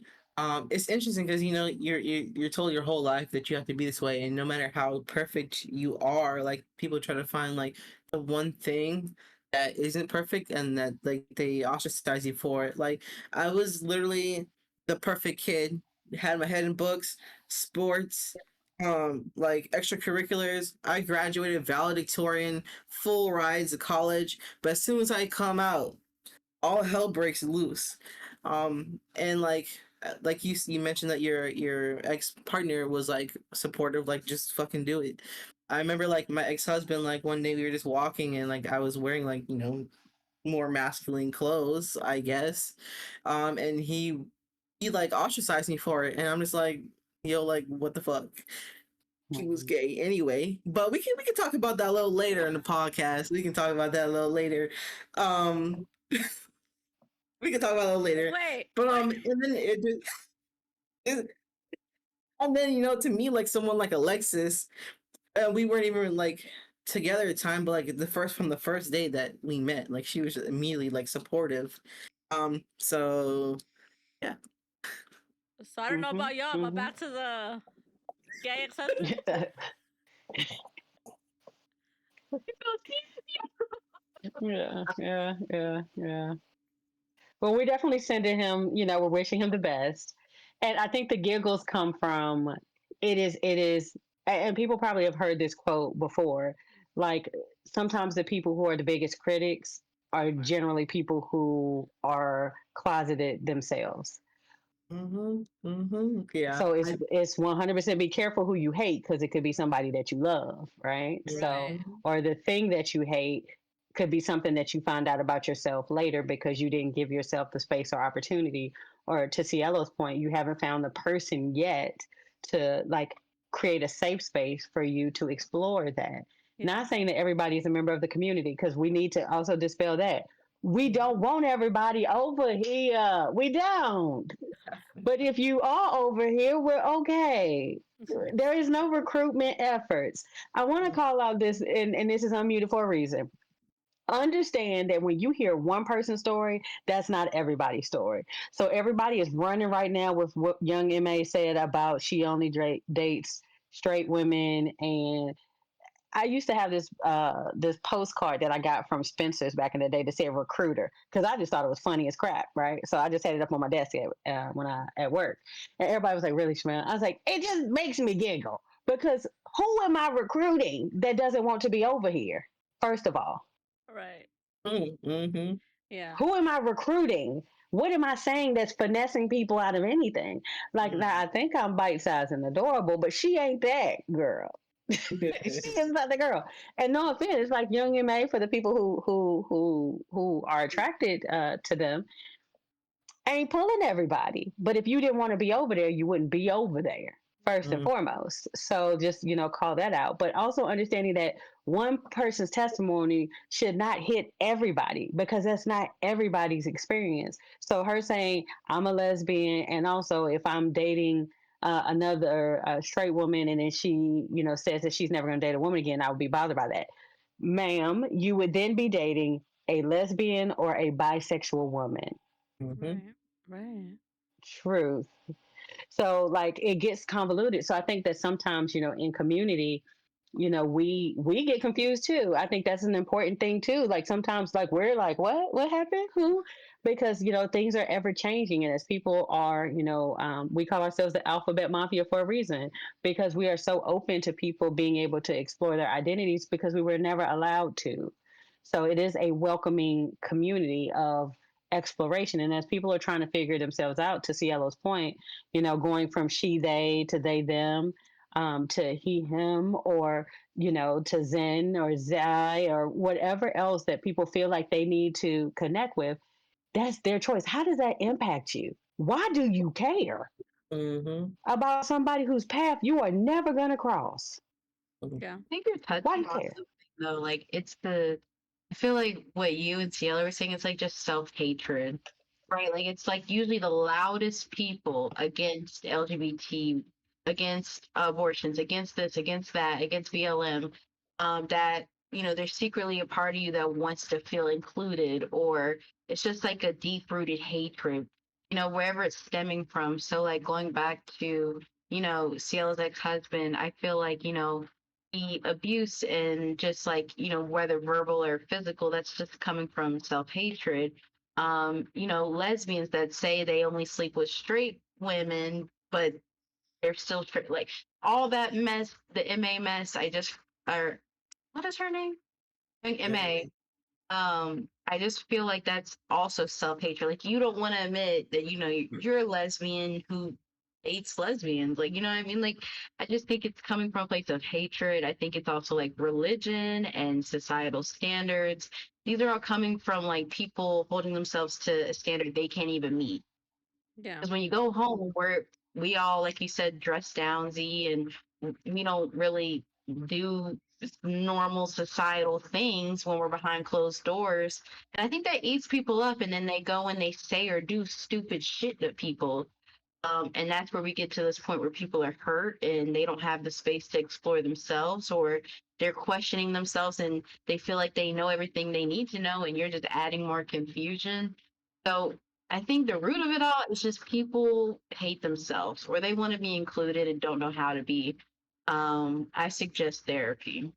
it's interesting because you're told your whole life that you have to be this way, and no matter how perfect you are, like people try to find like the one thing that isn't perfect, and that like they ostracize you for it. Like I was literally the perfect kid, had my head in books, sports, like extracurriculars. I graduated valedictorian, full rides to college, but as soon as I come out, all hell breaks loose. And like you mentioned that your ex partner was like supportive, like just fucking do it. I remember like my ex husband, like one day we were just walking and like I was wearing like more masculine clothes, I guess. And he like ostracized me for it, and I'm just like, yo, like what the fuck? He was Mhm. gay anyway. But we can talk about that a little later in the podcast. We can talk about that a little later. Um, we can talk about it a little later. Wait, But wait. and then it and then to me like someone like Alexis, we weren't even like together at the time, but like from the first day that we met, like she was immediately like supportive. So yeah. So I don't know Mhm. about y'all, but Mhm. back to the gay ex-husband. Yeah, yeah, yeah, yeah. Well, we're definitely sending him, we're wishing him the best. And I think the giggles come from it is, and people probably have heard this quote before. Like sometimes the people who are the biggest critics are generally people who are closeted themselves. Yeah. So it's 100% be careful who you hate because it could be somebody that you love, right? So Right. Mhm. or the thing that you hate could be something that you find out about yourself later because you didn't give yourself the space or opportunity. Or to Cielo's point, you haven't found the person yet to like create a safe space for you to explore that. Yeah. Not saying that everybody is a member of the community because we need to also dispel that. We don't Mhm. want everybody over here. We don't. But if you are over here, we're okay. There is no recruitment efforts. I want to call out this, and this is unmuted for a reason. Understand that when you hear one person's story, that's not everybody's story. So everybody is running right now with what young MA said about she only dates straight women. And I used to have this postcard that I got from Spencer's back in the day that said recruiter because I just thought it was funny as crap, right? So I just had it up on my desk when I at work, and everybody was like, "Really, Shmel?" I was like, "It just makes me giggle because who am I recruiting that doesn't want to be over here? First of all, Right. Mhm. Yeah. who am I recruiting? What am I saying that's finessing people out of anything? Like, now I think I'm bite sized and adorable, but she ain't that girl. She is not the girl. And no offense, like Young and May for the people who are attracted to them, ain't pulling everybody. But if you didn't want to be over there, you wouldn't be over there. first and Mm-hmm. foremost. So just, call that out. But also understanding that one person's testimony should not hit everybody because that's not everybody's experience. So her saying, I'm a lesbian, and also if I'm dating another straight woman and then she, says that she's never going to date a woman again, I would be bothered by that. Ma'am, you would then be dating a lesbian or a bisexual woman. Mm-hmm. Right. Right. Truth. So like it gets convoluted. So I think that sometimes, in community, we get confused too. I think that's an important thing too. Like sometimes like we're like, what happened? Who? Because things are ever changing, and as people are, we call ourselves the alphabet mafia for a reason, because we are so open to people being able to explore their identities because we were never allowed to. So it is a welcoming community of exploration, and as people are trying to figure themselves out, to Cielo's point, going from she they to they them, to he him, or to zen or zai or whatever else that people feel like they need to connect with, that's their choice. How does that impact you? Why do you care Mm-hmm. about somebody whose path you are never going to cross? Yeah. I think you're Why do touching you on care? something though. Like it's the I feel like what you and Cielo were saying, it's like just self-hatred. Right? Like it's like usually the loudest people against LGBT, against abortions, against this, against that, against BLM, that there's secretly a part of you that wants to feel included, or it's just like a deep-rooted hatred, wherever it's stemming from. So like going back to, Cielo's ex-husband, I feel like, the abuse and just like whether verbal or physical, that's just coming from self-hatred. Lesbians that say they only sleep with straight women but they're still straight, like all that mess, the MA mess. Or what is her name? I think Yeah. MA. I just feel like that's also self-hatred. Like you don't want to admit that you're a lesbian who dates lesbians. Like, you know what I mean? Like I just think it's coming from a place of hatred. I think it's also like religion and societal standards. These are all coming from like people holding themselves to a standard they can't even meet. Yeah. Because when you go home, we all, like you said, dress down, Z, and we don't really do normal societal things when we're behind closed doors. And I think that eats people up, and then they go and they say or do stupid shit to people. And that's where we get to this point where people are hurt and they don't have the space to explore themselves, or they're questioning themselves and they feel like they know everything they need to know, and you're just adding more confusion. So I think the root of it all is just people hate themselves or they want to be included and don't know how to be. I suggest therapy.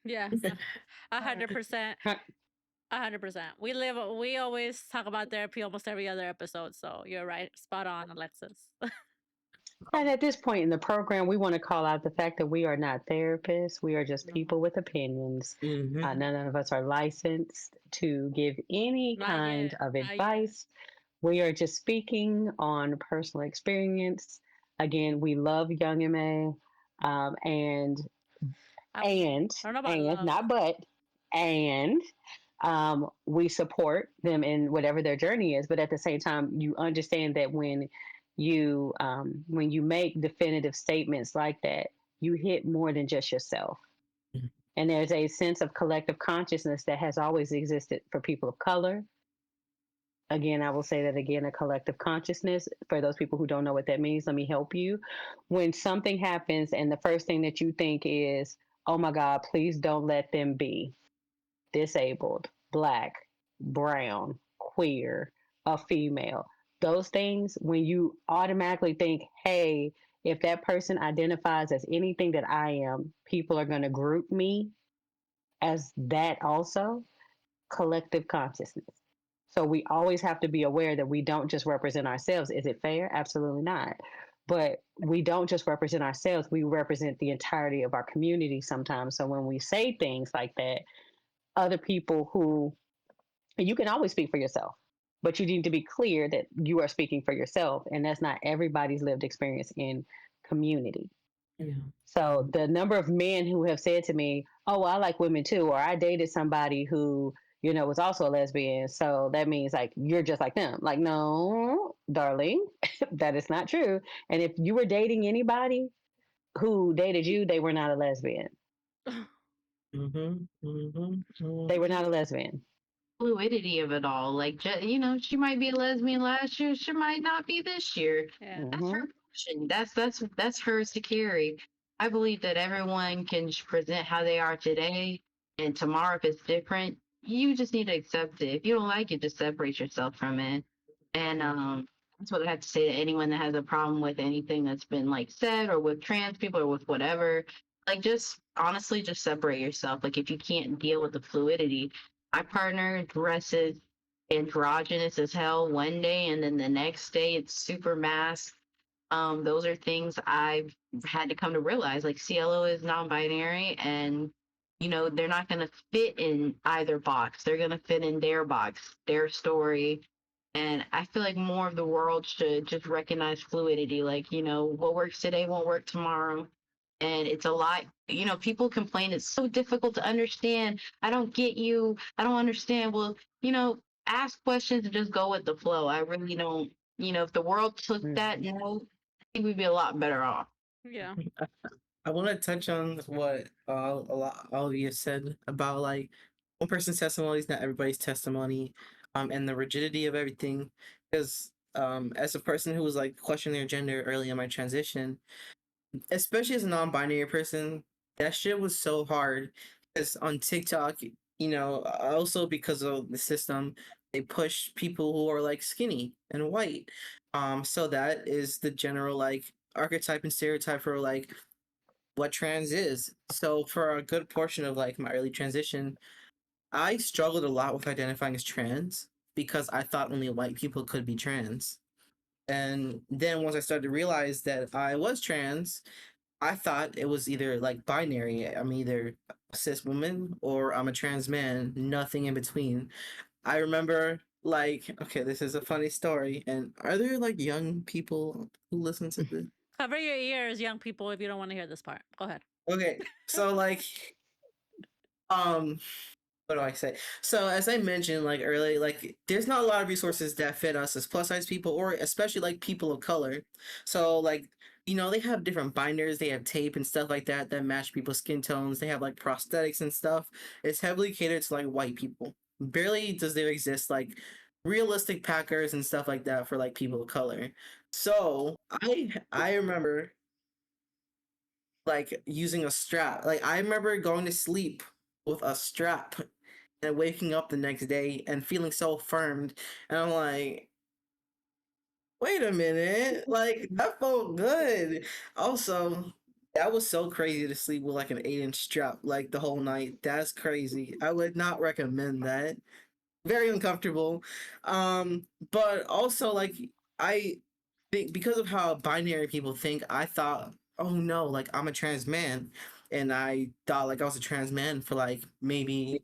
Yeah. 100%. 100%. We always talk about therapy almost every other episode. So you're right. Spot on, Alexis. And at this point in the program, we want to call out the fact that we are not therapists. We are just No, people with opinions. Mm-hmm. None of us are licensed to give any not kind yet. of Not yet. advice. We are just speaking on personal experience. Again, we love Young MA, and I, and I don't know about and love. not but and we support them in whatever their journey is. But at the same time, you understand that when you make definitive statements like that, you hit more than just yourself. And there's a sense of collective consciousness that has always existed for people of color. Again, I will say that again, a collective consciousness. For those people who don't know what that means, let me help you. When something happens and the first thing that you think is, oh my God, please don't let them be disabled, black, brown, queer, a female. Those things, when you automatically think, hey, if that person identifies as anything that I am, people are going to group me as that also. Collective consciousness. So we always have to be aware that we don't just represent ourselves. Is it fair? Absolutely not. But we don't just represent ourselves, we represent the entirety of our community sometimes. So when we say things like that, other people who, you can always speak for yourself, but you need to be clear that you are speaking for yourself. And that's not everybody's lived experience in community. Yeah. So the number of men who have said to me, "Oh, well, I like women too," or "I dated somebody who, was also a lesbian, so that means like you're just like them." Like, no, darling, that is not true. And if you were dating anybody, who dated you, they were not a lesbian. They were not a lesbian. Fluidity of it all. Like, you know, she might be a lesbian last year, she might not be this year. Yeah. That's her Hmm. passion. That's hers to carry. I believe that everyone can present how they are today, and tomorrow if it's different, you just need to accept it. If you don't like it, just separate yourself from it. And that's what I have to say to anyone that has a problem with anything that's been like said, or with trans people, or with whatever. Like, just honestly, just separate yourself. Like, if you can't deal with the fluidity, my partner dresses androgynous as hell one day, and then the next day it's super masked. Those are things I've had to come to realize. Like, Cielo is non-binary, and you know they're not going to fit in either box. They're going to fit in their box, their story. And I feel like more of the world should just recognize fluidity. Like, you know, what works today won't work tomorrow. And it's a lot, you know, people complain it's so difficult to understand. I don't get you. I don't understand. Well, you know, ask questions and just go with the flow. I really don't, you know, if the world took that Hmm. note, I think we'd be a lot better off. Yeah. I want to touch on what all of you said about like one person's testimony is not everybody's testimony, and the rigidity of everything. Because as a person who was like questioning their gender early in my transition, especially as a non-binary person, that shit was so hard. Because on TikTok, you know, also because of the system, they push people who are like skinny and white. So that is the general like archetype and stereotype for like what trans is. So for a good portion of like my early transition, I struggled a lot with identifying as trans because I thought only white people could be trans. And then once I started to realize that I was trans, I thought it was either like binary. I'm either a cis woman or I'm a trans man, nothing in between. I remember like, okay, this is a funny story. And are there like young people who listen to this? Cover your ears, young people, if you don't want to hear this part. Go ahead. Okay, so like, um, what do I say? So as I mentioned like earlier, like there's not a lot of resources that fit us as plus size people or especially like people of color. So like you know they have different binders, they have tape and stuff like that that match people's skin tones. They have like prosthetics and stuff. It's heavily catered to like white people. Barely does there exist like realistic packers and stuff like that for like people of color. So I remember like using a strap. Like I remember going to sleep with a strap and waking up the next day and feeling so affirmed. And I'm like, wait a minute, like that felt good. Also, that was so crazy to sleep with like an 8-inch strap like the whole night. That's crazy. I would not recommend that. Very uncomfortable. But also like I think because of how binary people think, I thought, oh no, like I'm a trans man. And I thought like I was a trans man for like maybe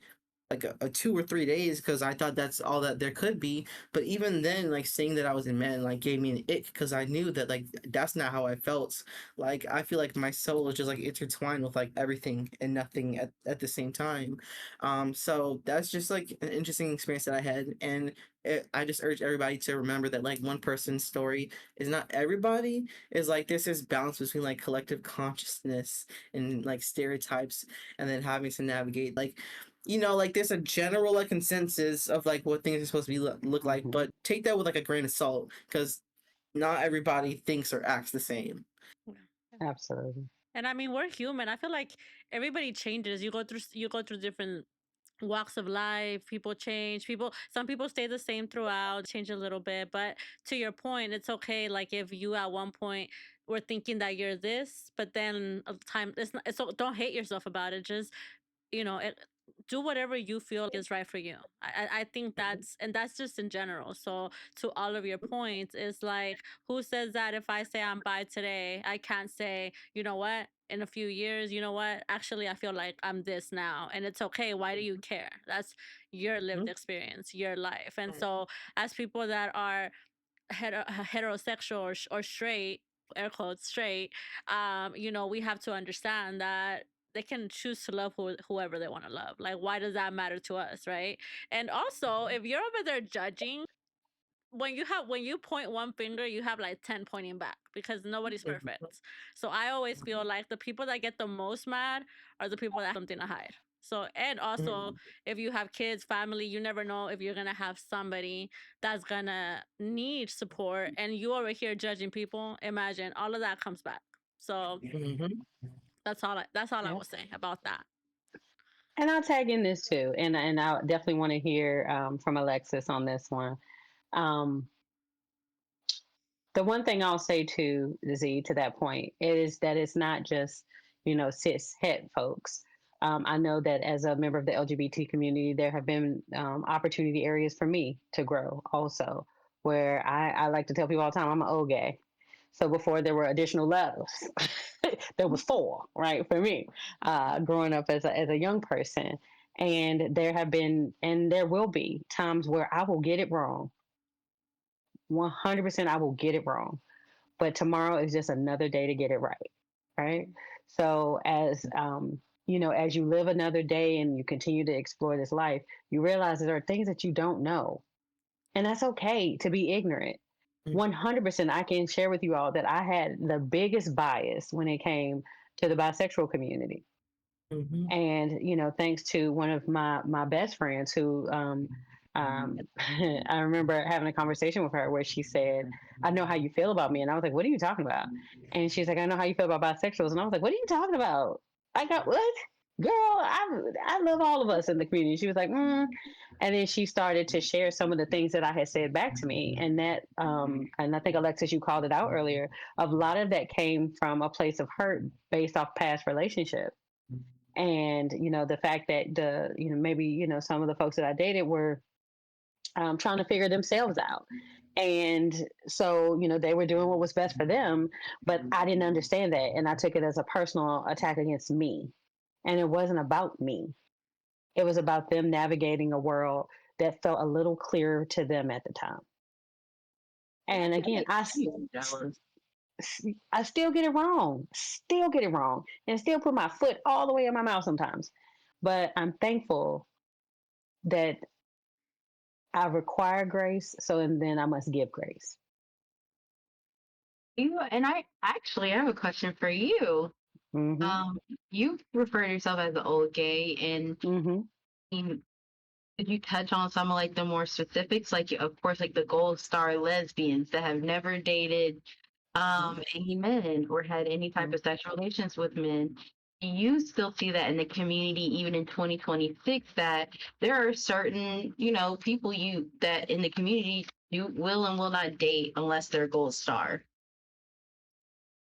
like a 2 or 3 days because I thought that's all that there could be. But even then, like saying that I was a man like gave me an ick because I knew that like that's not how I felt. Like I feel like my soul is just like intertwined with like everything and nothing at the same time. So that's just like an interesting experience that I had, and I just urge everybody to remember that like one person's story is not everybody. Is like there's this balance between like collective consciousness and like stereotypes, and then having to navigate like you know, like there's a general like consensus of like what things are supposed to be look like, Hmm. but take that with like a grain of salt because not everybody thinks or acts the same. Yeah. Absolutely. And I mean, we're human. I feel like everybody changes. You go through different walks of life. People change. Some people stay the same throughout, change a little bit. But to your point, it's okay. Like if you at one point were thinking that you're this, but then time it's not. So don't hate yourself about it. Just do whatever you feel like is right for you. I think that's just in general. So to all of your points, is like, who says that if I say I'm bi today, I can't say, you know what, in a few years, you know what, actually I feel like I'm this now, and it's okay. Why do you care? That's your lived experience, your life. And so as people that are heterosexual or straight, air quotes straight, we have to understand that they can choose to love whoever they want to love. Like, why does that matter to us, right? And also, if you're over there judging, when you point one finger, you have like 10 pointing back because nobody's perfect. So I always feel like the people that get the most mad are the people that have something to hide. So, and also, if you have kids, family, you never know if you're gonna have somebody that's gonna need support, and you over here judging people. Imagine all of that comes back. So that's all I Yep. will say about that. And I'll tag in this too, and I definitely want to hear from Alexis on this one. Um, the one thing I'll say to Z to that point is that it's not just, cis het folks. I know that as a member of the LGBT community, there have been opportunity areas for me to grow also, where I like to tell people all the time, I'm an old gay. So before there were additional levels, there was four, right, for me, growing up as a young person. And there have been, and there will be times where I will get it wrong. 100% I will get it wrong, but tomorrow is just another day to get it right, right? So as you live another day and you continue to explore this life, you realize there are things that you don't know, and that's okay to be ignorant. 100% I can share with you all that I had the biggest bias when it came to the bisexual community. And thanks to one of my best friends who I remember having a conversation with her where she said, I know how you feel about me. And I was like, what are you talking about? And she's like, I know how you feel about bisexuals. And I was like, what are you talking about? I got what? Girl, I love all of us in the community. She was like, And then she started to share some of the things that I had said back to me. And that, and I think Alexis, you called it out earlier, a lot of that came from a place of hurt based off past relationship. And, the fact that maybe, some of the folks that I dated were trying to figure themselves out. And so, they were doing what was best for them, but I didn't understand that. And I took it as a personal attack against me. And it wasn't about me, it was about them navigating a world that felt a little clearer to them at the time. And again, I still get it wrong, and still put my foot all the way in my mouth sometimes. But I'm thankful that I require grace, so and then I must give grace. I actually have a question for you. Mm-hmm. You refer to yourself as the old gay, and Mm-hmm. could you touch on some of like the more specifics, like of course, like the gold star lesbians that have never dated any men or had any type of sexual relations with men? Do you still see that in the community, even in 2026, that there are certain, people that in the community you will and will not date unless they're gold star?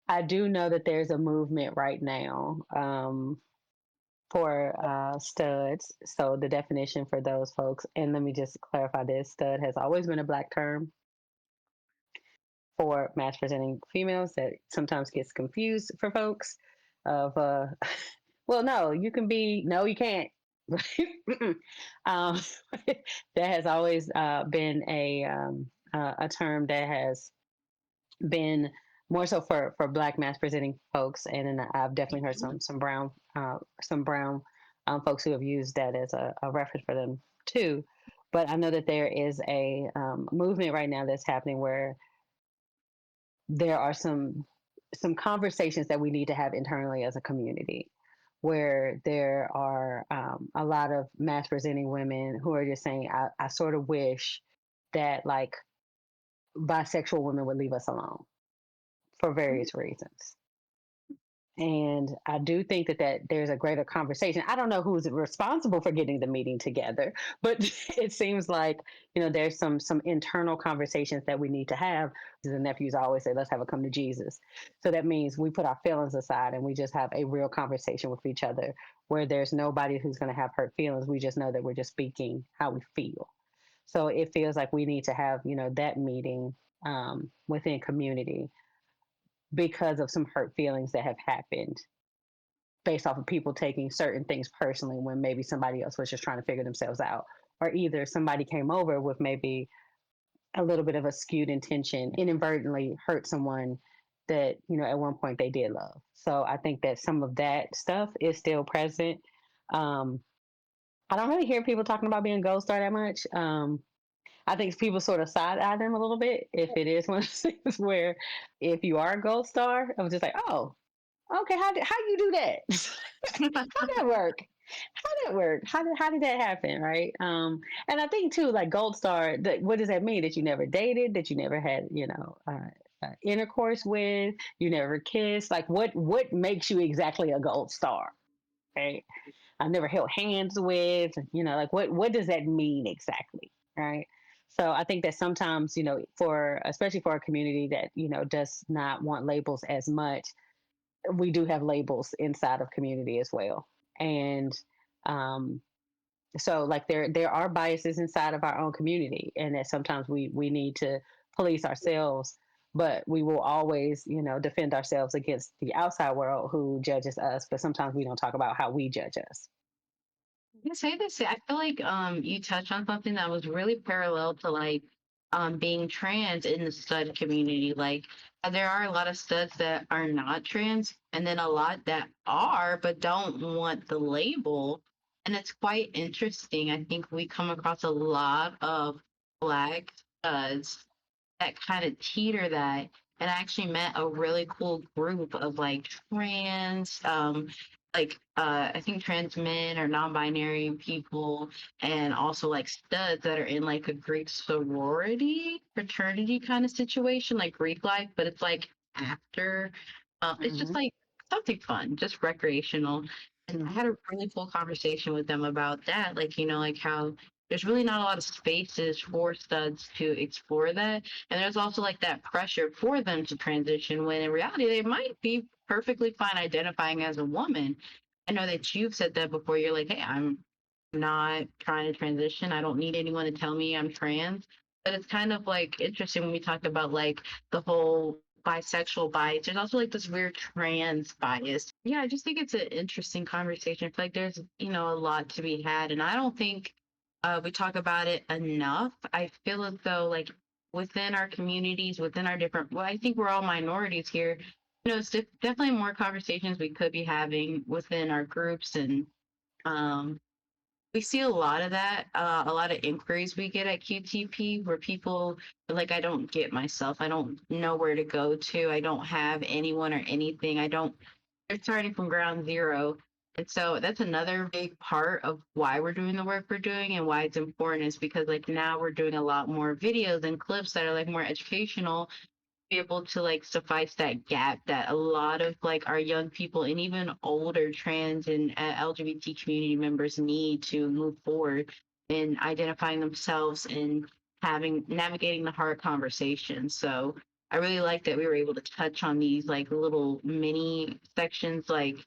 I do know that there's a movement right now for studs. So the definition for those folks, and let me just clarify this: stud has always been a Black term for mass presenting females that sometimes gets confused for folks. Of well, no, you can be, no, you can't. um, that has always been a term that has been more so for Black mass presenting folks, and then I've definitely heard some brown folks who have used that as a reference for them too. But I know that there is a movement right now that's happening where there are some conversations that we need to have internally as a community, where there are a lot of mass presenting women who are just saying, I sort of wish that like bisexual women would leave us alone for various reasons. And I do think that there's a greater conversation. I don't know who's responsible for getting the meeting together, but it seems like there's some internal conversations that we need to have. The nephews always say, "Let's have a come to Jesus." So that means we put our feelings aside and we just have a real conversation with each other, where there's nobody who's going to have hurt feelings. We just know that we're just speaking how we feel. So it feels like we need to have that meeting within community because of some hurt feelings that have happened based off of people taking certain things personally when maybe somebody else was just trying to figure themselves out. Or either somebody came over with maybe a little bit of a skewed intention, inadvertently hurt someone that, at one point they did love. So I think that some of that stuff is still present. I don't really hear people talking about being a gold star that much. I think people sort of side eye them a little bit if it is one of those things where if you are a gold star, I was just like, oh, okay, how you do that? How that work? How that work? How did that happen? Right. And I think too, like gold star, what does that mean? That you never dated, that you never had, intercourse with, you never kissed. Like what makes you exactly a gold star? Right. I've never held hands with, like what does that mean exactly? Right. So I think that sometimes, for especially for a community that, does not want labels as much, we do have labels inside of community as well. And um so like there are biases inside of our own community, and that sometimes we need to police ourselves, but we will always, defend ourselves against the outside world who judges us, but sometimes we don't talk about how we judge us. You say this, I feel like you touched on something that was really parallel to like being trans in the stud community. Like there are a lot of studs that are not trans, and then a lot that are but don't want the label. And it's quite interesting. I think we come across a lot of black studs that kind of teeter that. And I actually met a really cool group of like trans, I think trans men or non-binary people, and also like studs that are in like a Greek sorority fraternity kind of situation, like Greek life, but it's like after. It's just Hmm. like something fun, just recreational. And I had a really cool conversation with them about that, like like how there's really not a lot of spaces for studs to explore that. And there's also like that pressure for them to transition when in reality they might be perfectly fine identifying as a woman. I know that you've said that before. You're like, hey, I'm not trying to transition. I don't need anyone to tell me I'm trans. But it's kind of like interesting when we talk about like the whole bisexual bias. There's also like this weird trans bias. Yeah, I just think it's an interesting conversation. I feel like there's, a lot to be had. And I don't think we talk about it enough. I feel as though like within our communities, within our different, well, I think we're all minorities here. It's definitely more conversations we could be having within our groups, and um, we see a lot of that, a lot of inquiries we get at QTP where people are like, I don't get myself. I don't know where to go to. I don't have anyone or anything. I don't, they're starting from ground zero. And so that's another big part of why we're doing the work we're doing and why it's important is because like now we're doing a lot more videos and clips that are like more educational, be able to like suffice that gap that a lot of like our young people and even older trans and LGBT community members need to move forward in identifying themselves and having navigating the hard conversations. So I really like that we were able to touch on these like little mini sections, like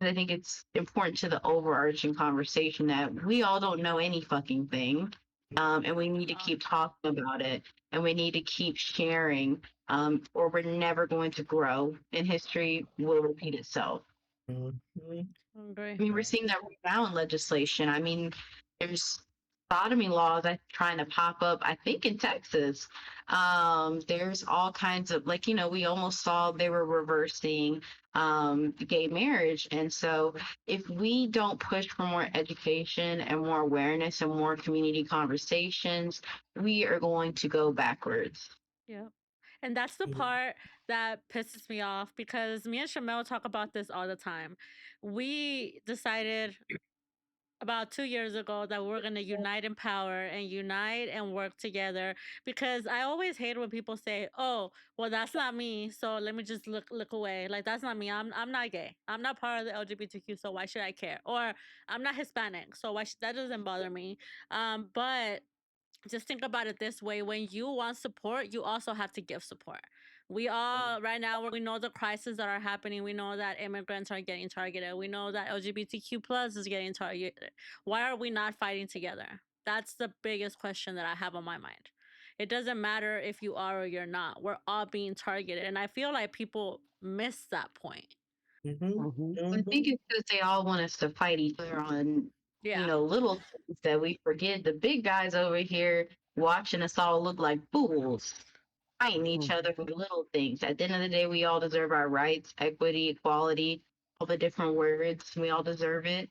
I think it's important to the overarching conversation that we all don't know any fucking thing. And we need to keep talking about it, and we need to keep sharing, or we're never going to grow, and history will repeat itself. Mhm. Agree. I mean, we're seeing that right now in legislation. I mean, there's sodomy laws that trying to pop up, I think, in Texas. There's all kinds of like, we almost saw they were reversing gay marriage. And so if we don't push for more education and more awareness and more community conversations, we are going to go backwards. Yeah. And that's the part that pisses me off because me and Shamel talk about this all the time. We decided about 2 years ago that we're going to unite in power and unite and work together because I always hate when people say, "Oh, well that's not me, so let me just look away." Like that's not me. I'm not gay. I'm not part of the LGBTQ, so why should I care? Or I'm not Hispanic, so that doesn't bother me. But just think about it this way: when you want support, you also have to give support. We all right now we know the crises that are happening. We know that immigrants are getting targeted. We know that LGBTQ plus is getting targeted. Why are we not fighting together? That's the biggest question that I have on my mind. It doesn't matter if you are or you're not, we're all being targeted, and I feel like people miss that point. Mhm. Hmm. I think Mhm. it's because they all want us to fight each other on, Yeah. little things that we forget. The big guys over here watching us all look like fools, fighting each other for little things. At the end of the day, we all deserve our rights, equity, equality, all the different words. We all deserve it.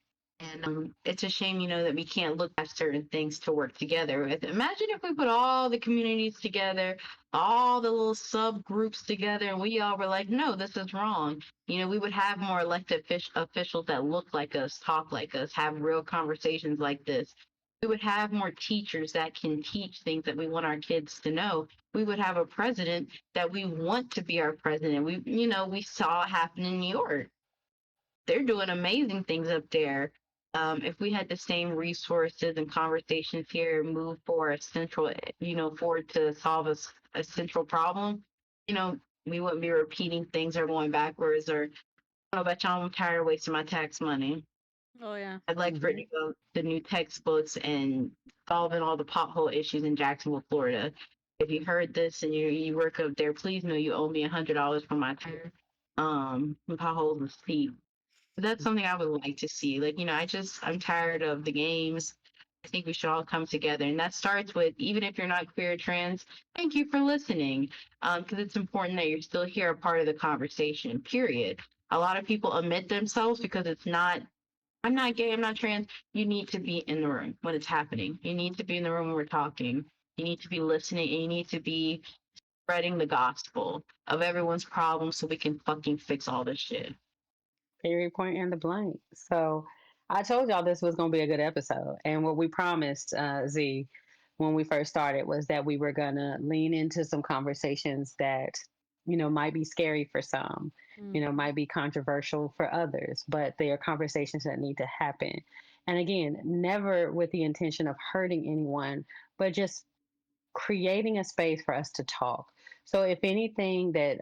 And it's a shame, that we can't look at certain things to work together with. Imagine if we put all the communities together, all the little subgroups together, and we all were like, no, this is wrong. We would have more elected officials that look like us, talk like us, have real conversations like this. We would have more teachers that can teach things that we want our kids to know. We would have a president that we want to be our president. We saw it happen in New York. They're doing amazing things up there. If we had the same resources and conversations here, move for a central, forward to solve a central problem, you know, we wouldn't be repeating things or going backwards. Or I don't know about y'all, I'm tired of wasting my tax money. Oh yeah. I'd like for it to go to new textbooks and solving all the pothole issues in Jacksonville, Florida. If you heard this and you work up there, please know you owe me $100 for my tire. Potholes are steep. That's something I would like to see. Like, I'm tired of the games. I think we should all come together. And that starts with, even if you're not queer or trans, thank you for listening. Because it's important that you're still here, a part of the conversation, period. A lot of people omit themselves because it's not, I'm not gay, I'm not trans. You need to be in the room when it's happening. You need to be in the room when we're talking. You need to be listening, and you need to be spreading the gospel of everyone's problems so we can fucking fix all this shit. Period, point, and the blank. So I told y'all this was going to be a good episode. And what we promised, Z, when we first started was that we were going to lean into some conversations that, might be scary for some, might be controversial for others, but they are conversations that need to happen. And again, never with the intention of hurting anyone, but just creating a space for us to talk. So, if anything that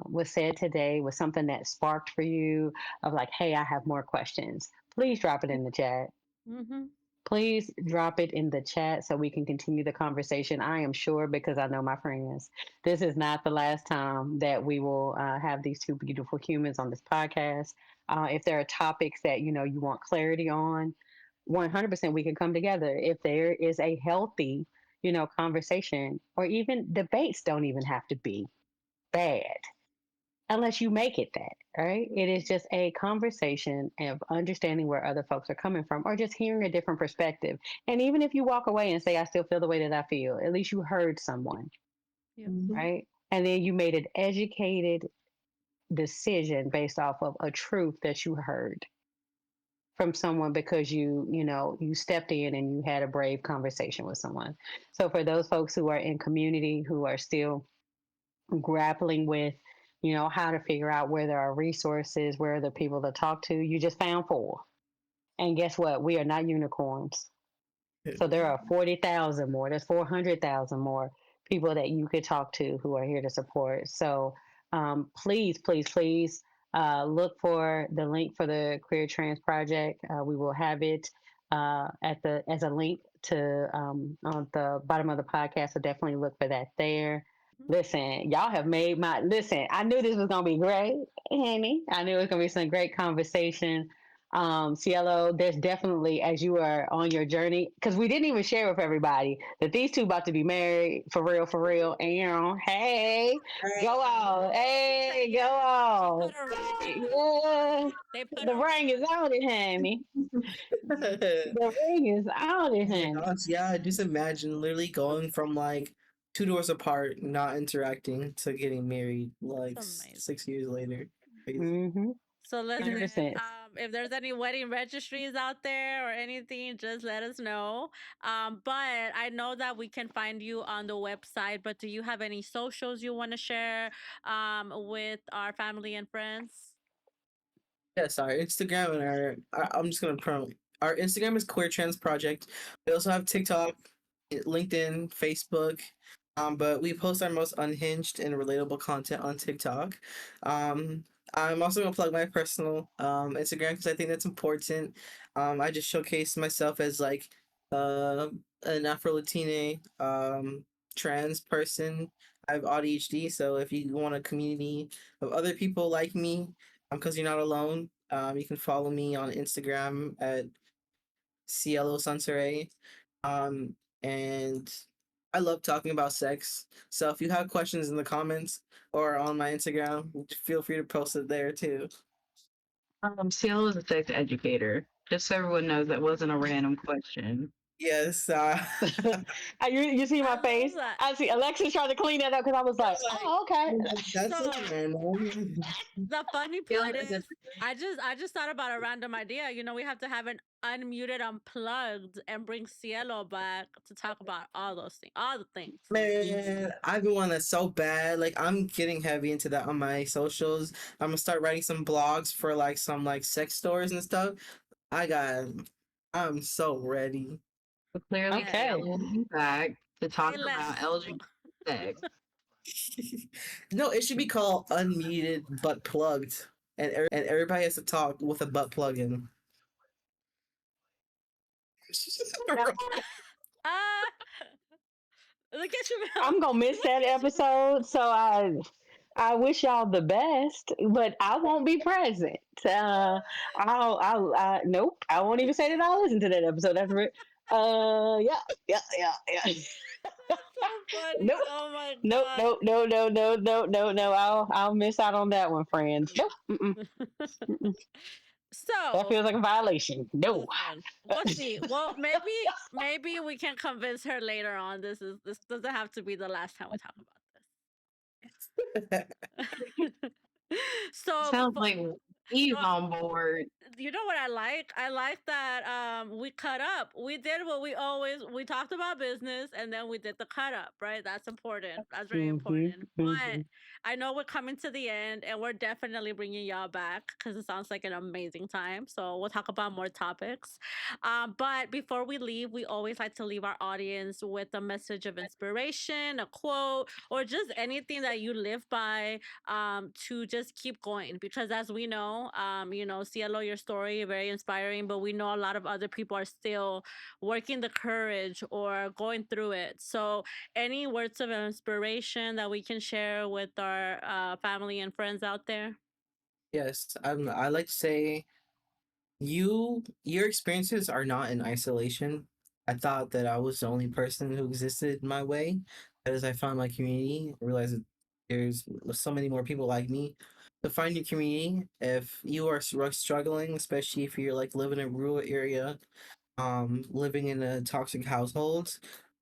was said today was something that sparked for you, of like, hey, I have more questions, please drop it in the chat. Mm-hmm. Please drop it in the chat so we can continue the conversation. I am sure, because I know my friends, this is not the last time that we will have these two beautiful humans on this podcast. If there are topics that you want clarity on, 100% we can come together. If there is a healthy, conversation, or even debates don't even have to be bad unless you make it that, right? It is just a conversation of understanding where other folks are coming from, or just hearing a different perspective. And even if you walk away and say, I still feel the way that I feel, at least you heard someone, Yep. right? And then you made an educated decision based off of a truth that you heard from someone, because you stepped in and you had a brave conversation with someone. So for those folks who are in community, who are still grappling with, how to figure out where there are resources, where are the people to talk to, you just found four. And guess what? We are not unicorns. So there are 40,000 more. There's 400,000 more people that you could talk to who are here to support. So please, please, please look for the link for the Queer Trans Project. We will have it as a link to on the bottom of the podcast. So definitely look for that there. Listen, y'all have made my listen. I knew this was gonna be great, Annie. I knew it was gonna be some great conversation. Cielo, there's definitely, as you are on your journey, because we didn't even share with everybody that these two about to be married for real, for real. And hey, go on, hey, go on. Yeah, They put the a ring is on it, honey. The ring is on it, Oh my honey. gosh, yeah, just imagine literally going from like two doors apart, not interacting, to getting married like It's amazing. 6 years later. Crazy. Mm-hmm. So listen, 100%. if there's any wedding registries out there or anything, just let us know. But I know that we can find you on the website. But do you have any socials you want to share with our family and friends? Yes, our Instagram and I'm just gonna promote. Our Instagram is Queer Trans Project. We also have TikTok, LinkedIn, Facebook. But we post our most unhinged and relatable content on TikTok. Um, I'm also gonna plug my personal Instagram because I think that's important. I just showcase myself as like an Afro Latina trans person. I have ADHD, so if you want a community of other people like me, because you're not alone. You can follow me on Instagram at Cielo Sansere. Um, and I love talking about sex. So if you have questions in the comments or on my Instagram, feel free to post it there too. Cielo is a sex educator. Just so everyone knows that wasn't a random question. Yes. You see I my love face? that. I see Alexis trying to clean that up because I was like, Like, oh, okay. that's So random. the funny Feel part it is, I just thought about a random idea. We have to have an unmuted, unplugged, and bring Cielo back to talk about all those things, all the things. Man, I've been wanting that so bad. Like, I'm getting heavy into that on my socials. I'm gonna start writing some blogs for like some like sex stores and stuff. I got, I'm so ready. So clearly, Yes. Okay. Cielo will be back to talk Silence. about LGBT sex. No, it should be called unmuted but plugged, and everybody has to talk with a butt plug in. Ah, look at you, Mel. I'm gonna miss Look that at you. episode, so I wish y'all the best, but I won't be present. Nope, I won't even say that I'll listen to that episode. That's it. Yeah, yeah, yeah, yeah. That's so funny. Nope, Oh my nope, god. nope, no, no, no, no, no, no. I'll miss out on that one, friends. Nope, mm-mm, mm-mm. That So feels like a violation. No. listen, we'll see. Well, maybe we can convince her later on. This doesn't have to be the last time we talk about this. So Sounds before, like he's no, on board. you know what I like? I like that we cut up. We did what we talked about business and then we did the cut up, right? That's important. That's very Hmm. important. But Hmm. I know we're coming to the end and we're definitely bringing y'all back because it sounds like an amazing time. So we'll talk about more topics. But before we leave, we always like to leave our audience with a message of inspiration, a quote, or just anything that you live by, to just keep going because as we know, Cielo, your story very inspiring, but we know a lot of other people are still working the courage or going through it. So any words of inspiration that we can share with our family and friends out there? Yes, I like to say your experiences are not in isolation. I thought that I was the only person who existed my way, but as I found my community, I realized that there's so many more people like me. To find your community, if you are struggling, especially if you're like living in a rural area, living in a toxic household,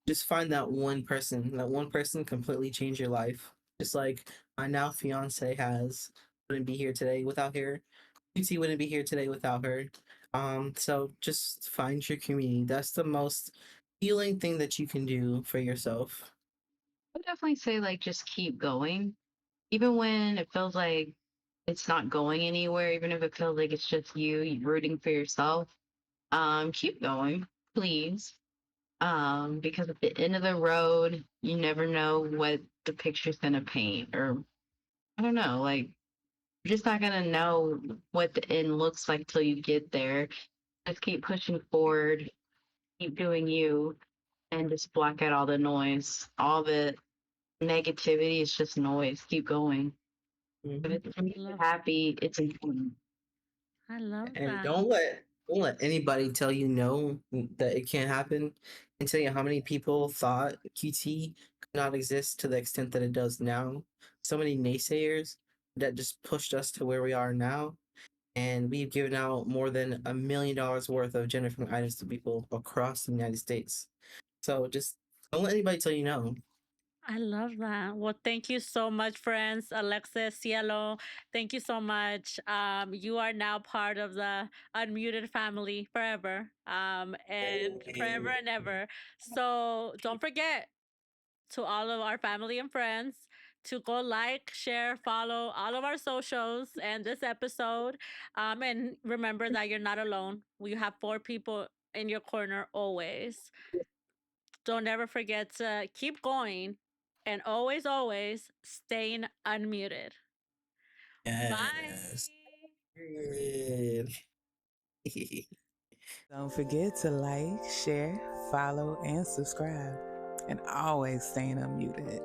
just find that one person. That one person completely change your life. Just like my now fiance has. Wouldn't be here today without her. QT wouldn't be here today without her. So just find your community. That's the most healing thing that you can do for yourself. I would definitely say like just keep going, even when it feels like it's not going anywhere. Even if it feels like it's just you rooting for yourself. Keep going, please. Because at the end of the road, you never know what the picture's gonna paint, or I don't know, like you're just not gonna know what the end looks like till you get there. Just keep pushing forward, keep doing you, and just block out all the noise. All the negativity is just noise. Keep going. If Mhm. it's to make you Love, happy, it's important. I love And that. don't let anybody tell you no that it can't happen. And tell you how many people thought QT could not exist to the extent that it does now. So many naysayers that just pushed us to where we are now. And we've given out more than $1 million worth of gender affirming items to people across the United States. So just don't let anybody tell you no. I love that. Well, thank you so much, friends. Alexis, Cielo, thank you so much. You are now part of the unmuted family forever, and forever and ever. So don't forget to all of our family and friends to go like, share, follow all of our socials and this episode. And remember that you're not alone. We have 4 people in your corner always. Don't ever forget to keep going and always, always staying unmuted. Yes. Bye. Period. Don't forget to like, share, follow, and subscribe. And always staying unmuted.